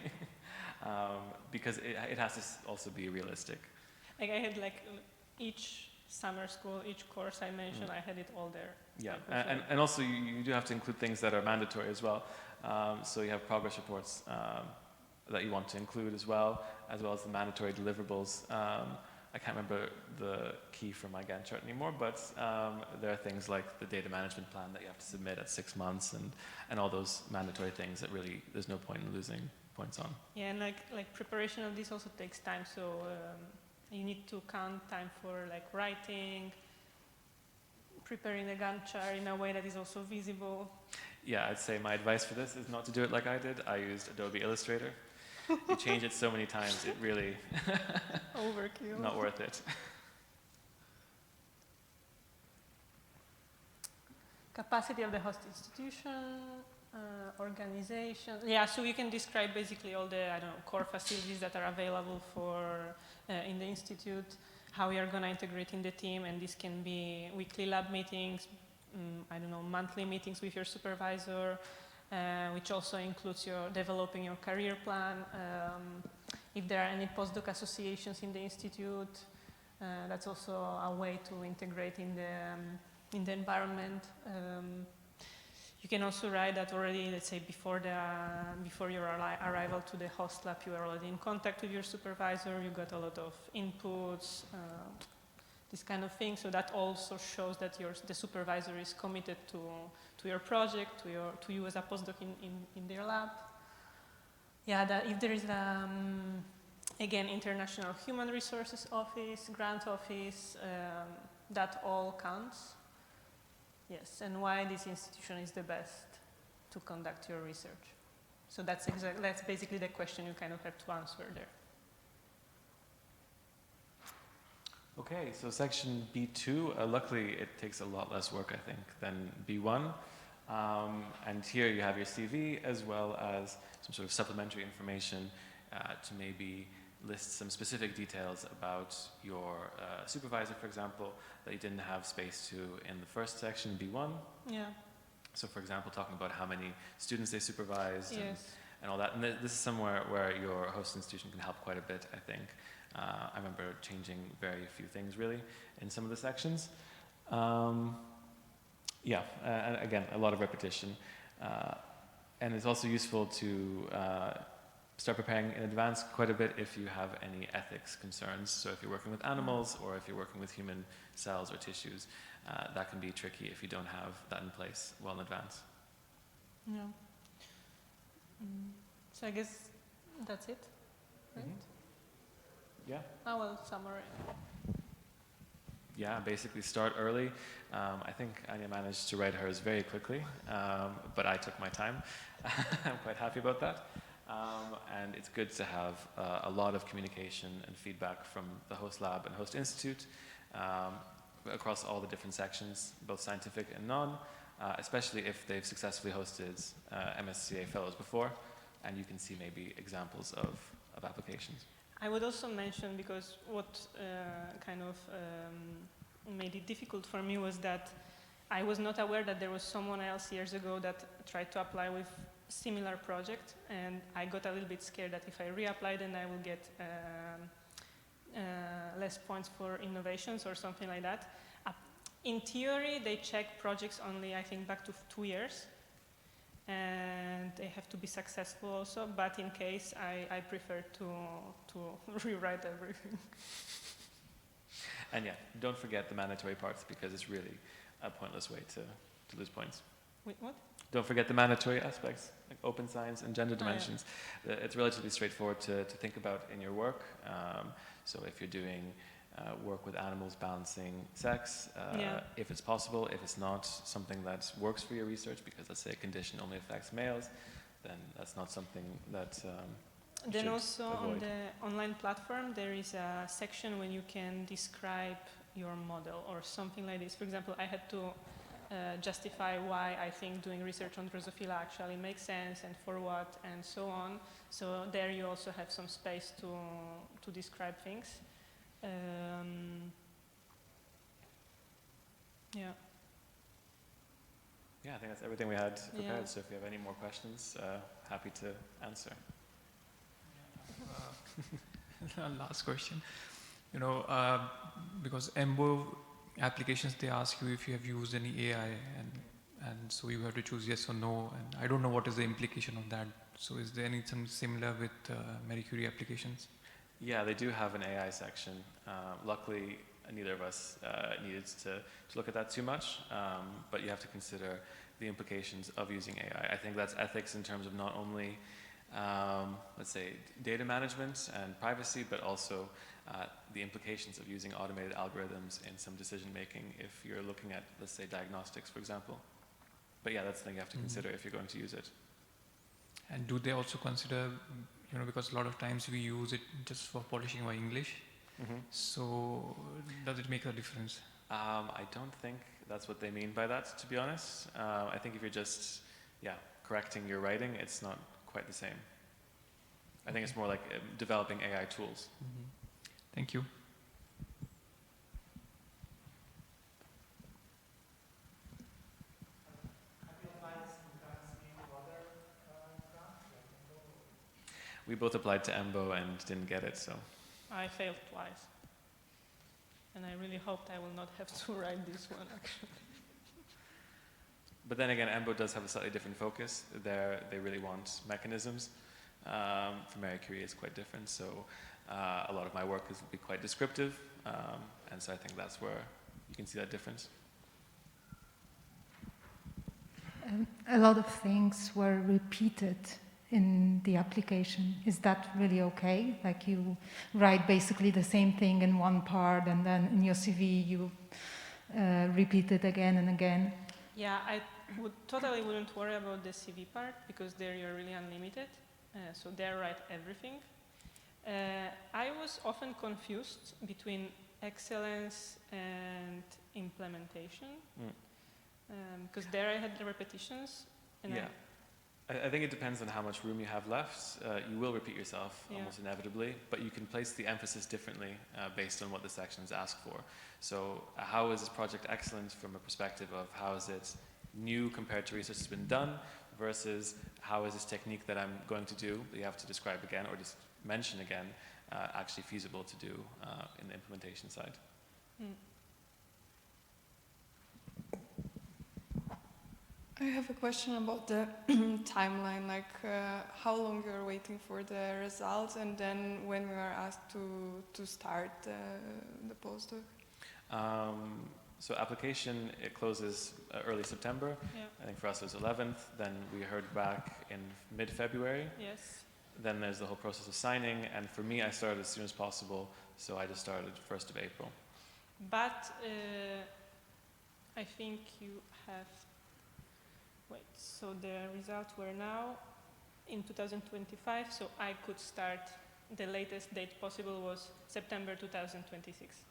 Because it has to also be realistic. Like I had each summer school, each course I mentioned, I had it all there. Yeah, and also you do have to include things that are mandatory as well. So you have progress reports that you want to include as well as the mandatory deliverables. I can't remember the key for my Gantt chart anymore, but there are things like the data management plan that you have to submit at 6 months and all those mandatory things that really there's no point in losing points on. Yeah, and like preparation of this also takes time, so you need to count time for writing, preparing the Gantt chart in a way that is also visible. Yeah, I'd say my advice for this is not to do it like I did. I used Adobe Illustrator. You change it so many times, it really Overkill. not worth it. Capacity of the host institution, organization. Yeah, so you can describe basically all the, I don't know, core facilities that are available for in the institute, how we are going to integrate in the team, and this can be weekly lab meetings, I don't know, monthly meetings with your supervisor, which also includes your developing your career plan. If there are any postdoc associations in the institute, that's also a way to integrate in the environment. You can also write that already, let's say, before your arrival to the host lab, you are already in contact with your supervisor, you got a lot of inputs, this kind of thing. So that also shows that the supervisor is committed to your project, to you as a postdoc in their lab. Yeah, that if there is again, International Human Resources Office, Grant Office, that all counts. Yes, and why this institution is the best to conduct your research. So that's basically the question you kind of have to answer there. Okay, so section B2, luckily it takes a lot less work, I think, than B1. And here you have your CV as well as some sort of supplementary information to maybe list some specific details about your supervisor, for example, that you didn't have space to in the first section, B1. Yeah. So, for example, talking about how many students they supervised Yes. and all that. And this is somewhere where your host institution can help quite a bit, I think. I remember changing very few things, really, in some of the sections. And again, a lot of repetition. And it's also useful to start preparing in advance quite a bit if you have any ethics concerns. So if you're working with animals or if you're working with human cells or tissues, that can be tricky if you don't have that in place well in advance. Yeah. So I guess that's it, right? Yeah. I will summarize. Yeah, basically start early. I think Anya managed to write hers very quickly, but I took my time. I'm quite happy about that. And it's good to have a lot of communication and feedback from the host lab and host institute across all the different sections, both scientific and non, especially if they've successfully hosted MSCA fellows before, and you can see maybe examples of applications. I would also mention, because what kind of made it difficult for me was that I was not aware that there was someone else years ago that tried to apply with similar project, and I got a little bit scared that if I reapply, then I will get less points for innovations or something like that. In theory, they check projects only, I think, back to 2 years, and they have to be successful also, but in case, I prefer to rewrite everything. And yeah, don't forget the mandatory parts, because it's really a pointless way to lose points. Wait, what? Don't forget the mandatory aspects, like open science and gender dimensions. Yeah. It's relatively straightforward to think about in your work. So if you're doing work with animals balancing sex, if it's possible, if it's not something that works for your research, because let's say a condition only affects males, then that's not something that Then also avoid. on the online platform, there is a section when you can describe your model or something like this. For example, I had to justify why I think doing research on Drosophila actually makes sense and for what and so on. So there you also have some space to describe things. Yeah. Yeah, I think that's everything we had prepared. Yeah. So if you have any more questions, happy to answer. Last question. You know, because EMBO applications, they ask you if you have used any AI, and so you have to choose yes or no. And I don't know what is the implication of that. So is there anything similar with Marie Curie applications? Yeah, they do have an AI section. Luckily, neither of us needed to look at that too much, but you have to consider the implications of using AI. I think that's ethics in terms of not only, let's say, data management and privacy, but also the implications of using automated algorithms in some decision making if you're looking at, let's say, diagnostics, for example. But yeah, that's the thing you have to consider if you're going to use it. And do they also consider, because a lot of times we use it just for polishing our English. So does it make a difference? I don't think that's what they mean by that, to be honest. I think if you're just, correcting your writing, it's not quite the same. I think it's more like developing AI tools. Thank you. We both applied to EMBO and didn't get it, so. I failed twice. And I really hoped I will not have to write this one, actually. But then again, EMBO does have a slightly different focus. There, they really want mechanisms. For Marie Curie, it's quite different. So a lot of my work will be quite descriptive. And so I think that's where you can see that difference. A lot of things were repeated in the application. Is that really okay? Like you write basically the same thing in one part and then in your CV you repeat it again and again? Yeah, I wouldn't worry about the CV part because there you're really unlimited. So there write everything. I was often confused between excellence and implementation. Because there I had the repetitions. And I think it depends on how much room you have left. You will repeat yourself almost inevitably, but you can place the emphasis differently based on what the sections ask for. So how is this project excellent from a perspective of how is it new compared to research that's been done versus how is this technique that I'm going to do, that you have to describe again or just mention again, actually feasible to do in the implementation side. I have a question about the timeline, like how long you're waiting for the results and then when you are asked to start the postdoc? So application, it closes early September. I think for us it was 11th. Then we heard back in mid-February. Yes. Then there's the whole process of signing. And for me, I started as soon as possible. So I just started 1st of April. But I think you have... Wait, so the results were now in 2025, so I could start, the latest date possible was September 2026.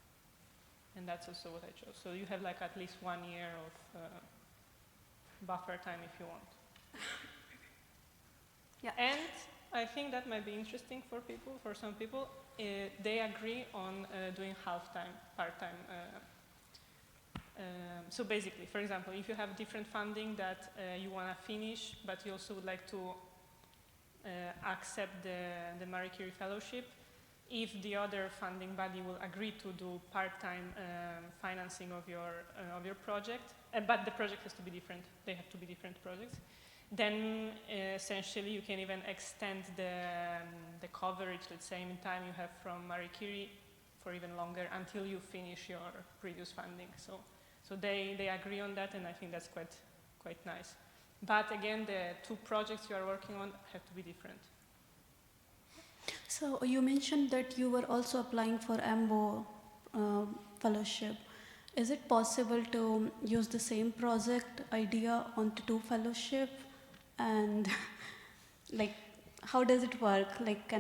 And that's also what I chose. So you have like at least 1 year of buffer time if you want. And I think that might be interesting for people, for some people. They agree on doing half-time, part-time. So basically, for example, if you have different funding that you want to finish, but you also would like to accept the Marie Curie Fellowship, if the other funding body will agree to do part-time financing of your project, but the project has to be different, they have to be different projects, then essentially you can even extend the coverage, let's say, in time you have from Marie Curie for even longer until you finish your previous funding. So they agree on that, and I think that's quite nice. But again, the two projects you are working on have to be different. So you mentioned that you were also applying for EMBO fellowship. Is it possible to use the same project idea onto two fellowship? And like, how does it work? Like,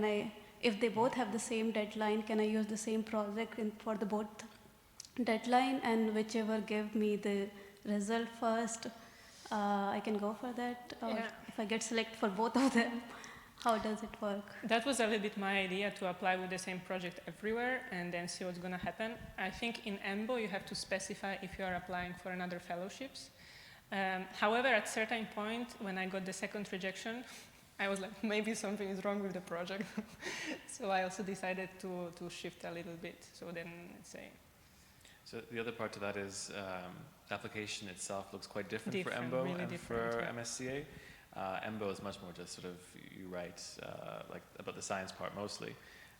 if they both have the same deadline, can I use the same project for the both deadline, and whichever give me the result first, I can go for that? Or if I get selected for both of them, how does it work? That was a little bit my idea, to apply with the same project everywhere and then see what's going to happen. I think in EMBO you have to specify if you are applying for another fellowships. However, at a certain point, when I got the second rejection, I was like, maybe something is wrong with the project. So I also decided to shift a little bit. So then it's a... So the other part to that is the application itself looks quite different for EMBO really and different, for MSCA. EMBO is much more just sort of, you write like about the science part mostly,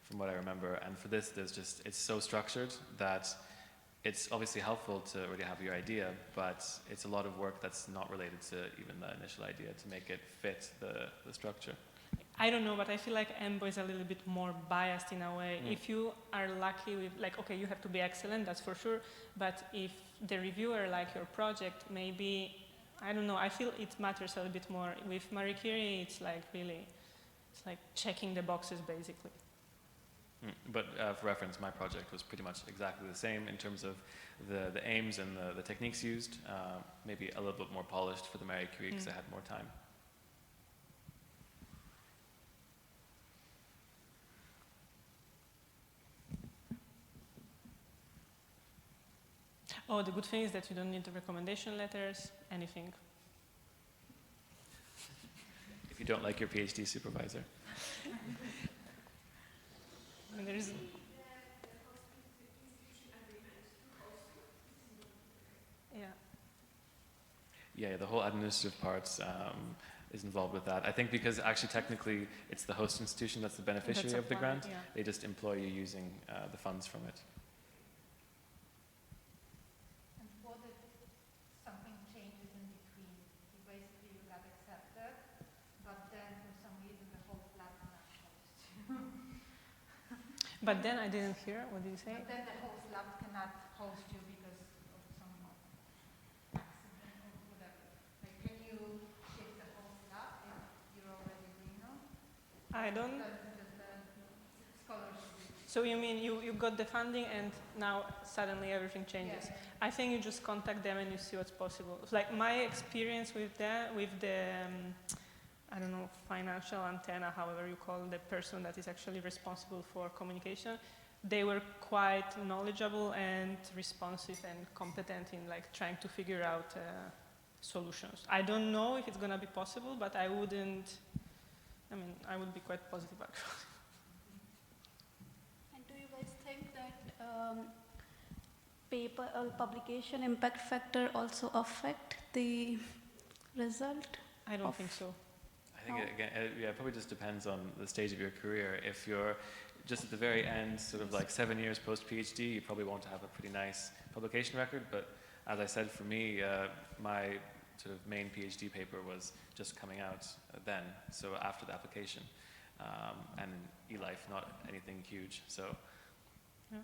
from what I remember. And for this, it's so structured that it's obviously helpful to already have your idea, but it's a lot of work that's not related to even the initial idea to make it fit the structure. I don't know, but I feel like EMBO is a little bit more biased in a way. If you are lucky with, like, okay, you have to be excellent, that's for sure, but if the reviewer like your project, maybe, I don't know, I feel it matters a little bit more. With Marie Curie, it's like really, it's like checking the boxes, basically. But for reference, my project was pretty much exactly the same in terms of the aims and the techniques used, maybe a little bit more polished for the Marie Curie because I had more time. Oh, the good thing is that you don't need the recommendation letters, anything. If you don't like your PhD supervisor. And there is Yeah, the whole administrative part is involved with that. I think because actually technically it's the host institution that's the beneficiary of the grant. Yeah. They just employ you using the funds from it. And what if something changes in between? You basically got accepted, but then for some reason the whole flat cannot host you. But then I didn't hear, what did you say? But then the whole lab cannot host you because of some accident or whatever. Like, can you shift the whole lab if you're already renal? I don't. Just the scholarship. So you mean you got the funding and now suddenly everything changes? Yeah. I think you just contact them and you see what's possible. Like my experience with that, with the I don't know, financial antenna, however you call the person that is actually responsible for communication, they were quite knowledgeable and responsive and competent in like trying to figure out solutions. I don't know if it's gonna be possible, but I would be quite positive actually. And do you guys think that paper or publication impact factor also affect the result? I don't think so. I think, it probably just depends on the stage of your career. If you're just at the very end, sort of like 7 years post-PhD, you probably won't have a pretty nice publication record. But as I said, for me, my sort of main PhD paper was just coming out then, so after the application. And eLife, not anything huge. So. Yeah.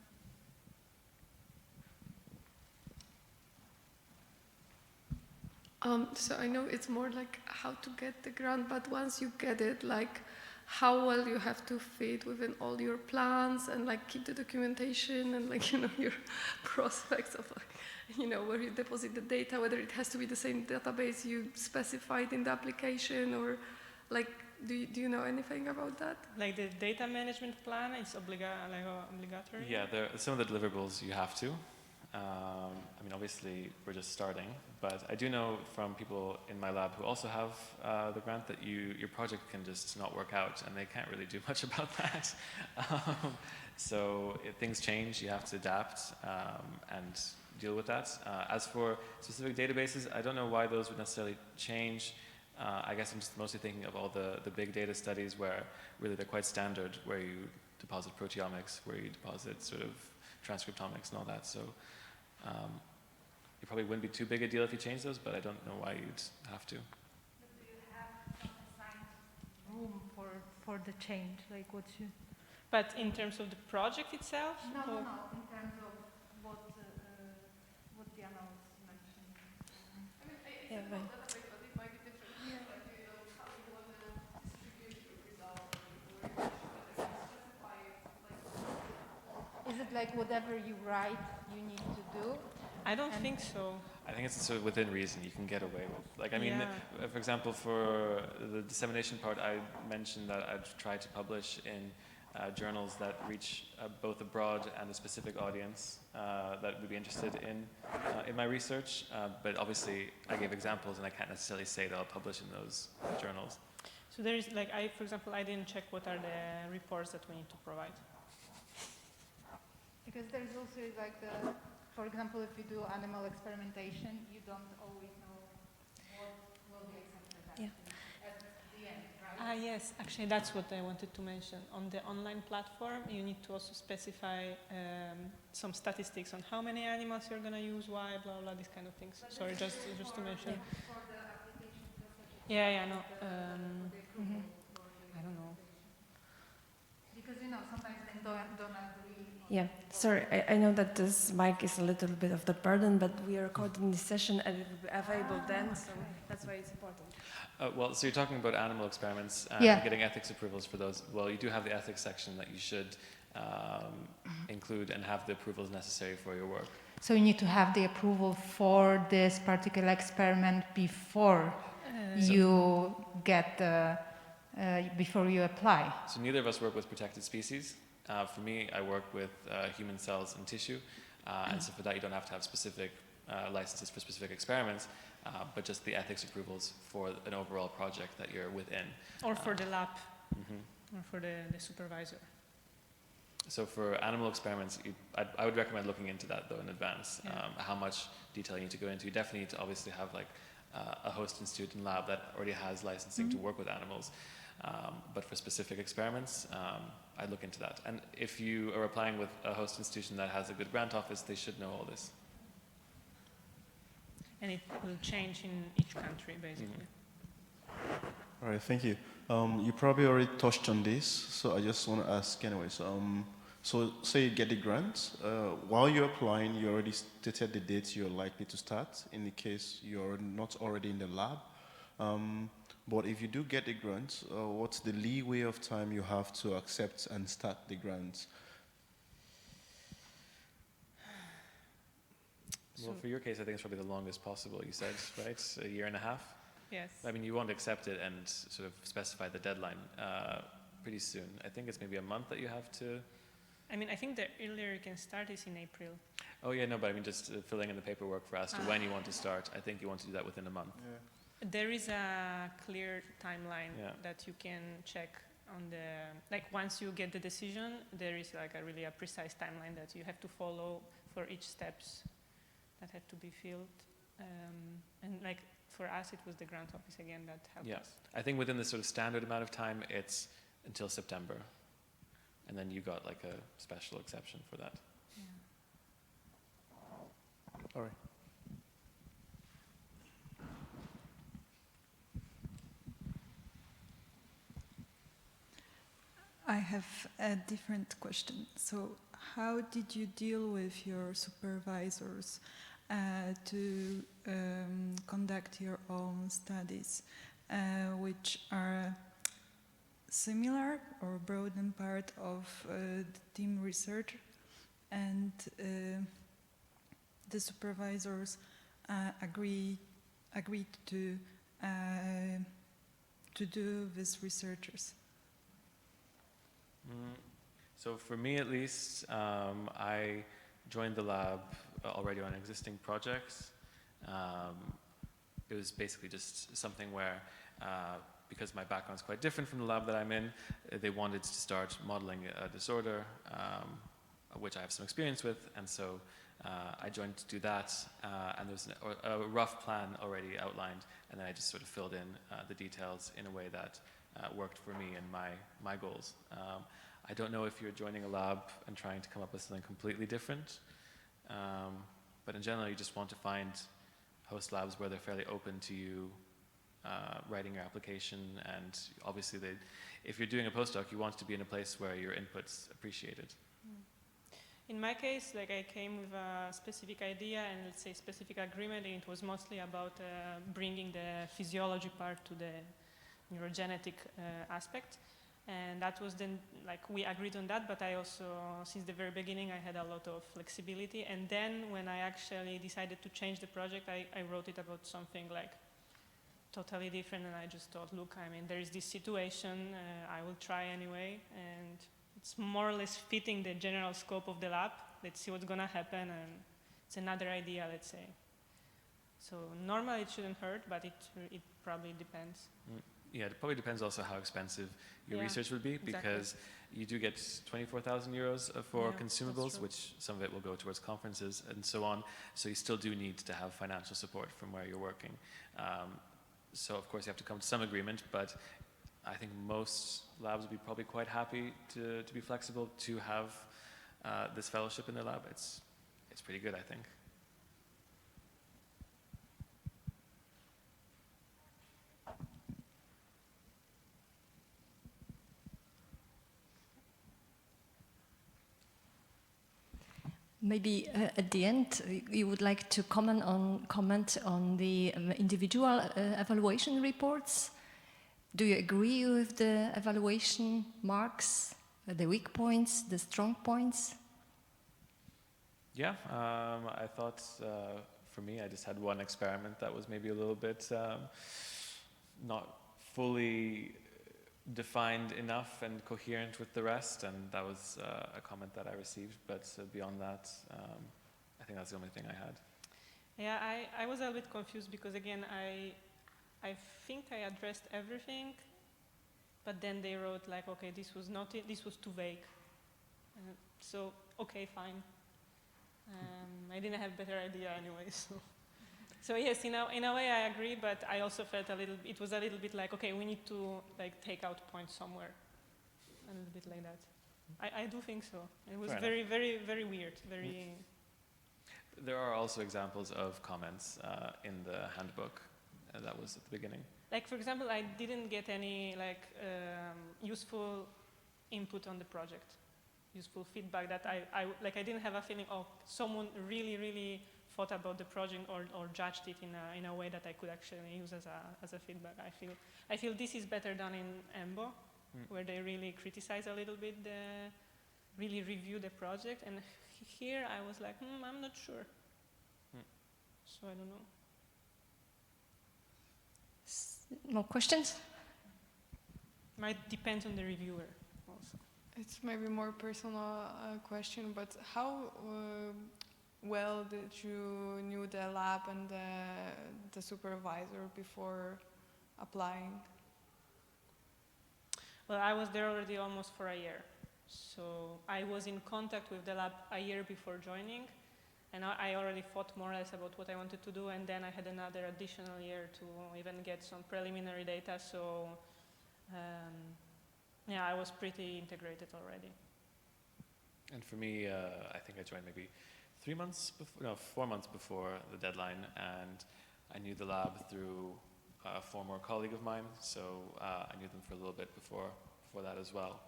So I know it's more like how to get the grant, but once you get it, like how well you have to fit within all your plans and like keep the documentation and like, you know, your prospects of like, you know, where you deposit the data, whether it has to be the same database you specified in the application or like, do you know anything about that? Like the data management plan is obligatory? Yeah, some of the deliverables you have to. I mean, obviously, we're just starting, but I do know from people in my lab who also have the grant that your project can just not work out, and they can't really do much about that. So if things change, you have to adapt and deal with that. As for specific databases, I don't know why those would necessarily change. I guess I'm just mostly thinking of all the big data studies where really they're quite standard, where you deposit proteomics, where you deposit sort of transcriptomics and all that. So it probably wouldn't be too big a deal if you change those, but I don't know why you'd have to. But do you have some assigned room for the change? Like what you... But in terms of the project itself? No, in terms of what the analyst mentioned. I mean, it's Yeah, about right. database, but it might be different. Yeah. Like, you know, how you want to distribute your result, or you specify it, like. Is it like whatever you write, you need to do? I don't think so. I think it's sort of within reason you can get away with. Like, I mean, Yeah. for example, for the dissemination part, I mentioned that I'd try to publish in journals that reach both a broad and a specific audience that would be interested in my research. But obviously, I gave examples, and I can't necessarily say that I'll publish in those journals. So there is, like, for example, I didn't check what are the reports that we need to provide. Because there's also like for example, if you do animal experimentation, you don't always know what will be accepted at the end, right? Yes, actually that's what I wanted to mention. On the online platform, you need to also specify some statistics on how many animals you're going to use, why, blah, blah, these kind of things. But Sorry, just to mention. For the application process. Yeah, no. I don't know. Because sometimes they don't agree. Yeah, sorry, I know that this mic is a little bit of the burden, but we are recording this session and it will be available then, so that's why it's important. Well, so you're talking about animal experiments and getting ethics approvals for those. Well, you do have the ethics section that you should include and have the approvals necessary for your work. So you need to have the approval for this particular experiment before you get the, before you apply. So neither of us work with protected species. For me, I work with human cells and tissue, and so for that you don't have to have specific licenses for specific experiments, but just the ethics approvals for an overall project that you're within. Or for the lab, or for the supervisor. So for animal experiments, I would recommend looking into that though in advance, how much detail you need to go into. You definitely need to obviously have like a host institute and lab that already has licensing to work with animals. But for specific experiments, I'd look into that. And if you are applying with a host institution that has a good grant office, they should know all this. And it will change in each country, basically. All right, thank you. You probably already touched on this, so I just want to ask anyways. So say you get the grant, while you're applying, you already stated the dates you're likely to start, in the case you're not already in the lab. But if you do get the grant, what's the leeway of time you have to accept and start the grant? Well, for your case, I think it's probably the longest possible, you said, right? A year and a half? Yes. I mean, you won't accept it and sort of specify the deadline pretty soon. I think it's maybe a month that you have to... I mean, I think the earlier you can start is in April. Oh yeah, no, but I mean just filling in the paperwork for as to when you want to start. I think you want to do that within a month. Yeah. There is a clear timeline that you can check on the, like once you get the decision, there is like a really precise timeline that you have to follow for each steps that have to be filled. And like for us, it was the grant office again that helped us. I think within the sort of standard amount of time, it's until September. And then you got like a special exception for that. Yeah. All right. I have a different question. So how did you deal with your supervisors to conduct your own studies, which are similar or broaden part of the team research, and the supervisors agreed to do with researchers? So for me at least, I joined the lab already on existing projects. It was basically just something where, because my background's quite different from the lab that I'm in, they wanted to start modeling a disorder, which I have some experience with, and so I joined to do that, and there was a rough plan already outlined, and then I just sort of filled in the details in a way that worked for me and my goals. I don't know if you're joining a lab and trying to come up with something completely different, but in general you just want to find host labs where they're fairly open to you writing your application, and obviously if you're doing a postdoc, you want to be in a place where your input's appreciated. In my case, like I came with a specific idea and let's say specific agreement, and it was mostly about bringing the physiology part to the neurogenetic aspect. And that was then, like, we agreed on that, but I also, since the very beginning, I had a lot of flexibility. And then when I actually decided to change the project, I wrote it about something like totally different, and I just thought, look, I mean, there is this situation, I will try anyway, and it's more or less fitting the general scope of the lab. Let's see what's gonna happen, and it's another idea, let's say. So normally it shouldn't hurt, but it probably depends. Yeah, it probably depends also how expensive your research would be, because you do get 24,000 euros for consumables, which some of it will go towards conferences and so on. So you still do need to have financial support from where you're working. So of course you have to come to some agreement, but I think most labs would be probably quite happy to be flexible to have this fellowship in their lab. It's pretty good, I think. maybe at the end, you would like to comment on the individual evaluation reports. Do you agree with the evaluation marks, the weak points, the strong points? Yeah, I thought for me, I just had one experiment that was maybe a little bit not fully defined enough and coherent with the rest, and that was a comment that I received, but beyond that, I think that's the only thing I had. Yeah, I was a little bit confused because again, I think I addressed everything, but then they wrote like, okay, this was not it, this was too vague. So, okay, fine. I didn't have better idea anyway, so. So yes, in a way I agree, but I also felt it was a little bit like, okay, we need to like take out points somewhere. A little bit like that. I do think so. It was very, very, very weird, very... There are also examples of comments in the handbook that was at the beginning. Like for example, I didn't get any like useful input on the project, useful feedback that I didn't have a feeling, oh, someone really, really thought about the project or judged it in a way that I could actually use as a feedback. I feel this is better done in EMBO, where they really criticize a little bit, really review the project. And here I was like, I'm not sure. So I don't know. More questions? Might depend on the reviewer also. It's maybe more personal question, but how well did you knew the lab and the supervisor before applying? Well, I was there already almost for a year. So I was in contact with the lab a year before joining, and I already thought more or less about what I wanted to do, and then I had another additional year to even get some preliminary data, so yeah, I was pretty integrated already. And for me, I think I joined maybe 4 months before the deadline, and I knew the lab through a former colleague of mine, so I knew them for a little bit before that as well.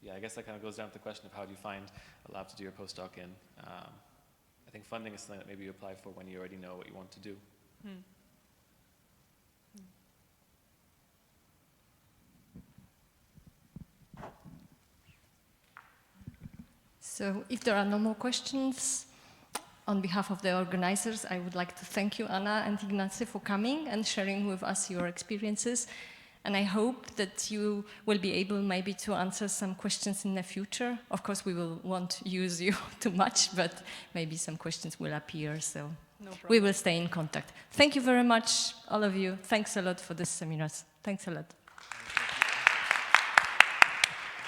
Yeah, I guess that kind of goes down to the question of how do you find a lab to do your postdoc in. I think funding is something that maybe you apply for when you already know what you want to do. So if there are no more questions, on behalf of the organizers, I would like to thank you, Anna and Ignacy, for coming and sharing with us your experiences. And I hope that you will be able maybe to answer some questions in the future. Of course, we won't use you too much, but maybe some questions will appear, so no problem. We will stay in contact. Thank you very much, all of you. Thanks a lot for this seminars. Thanks a lot.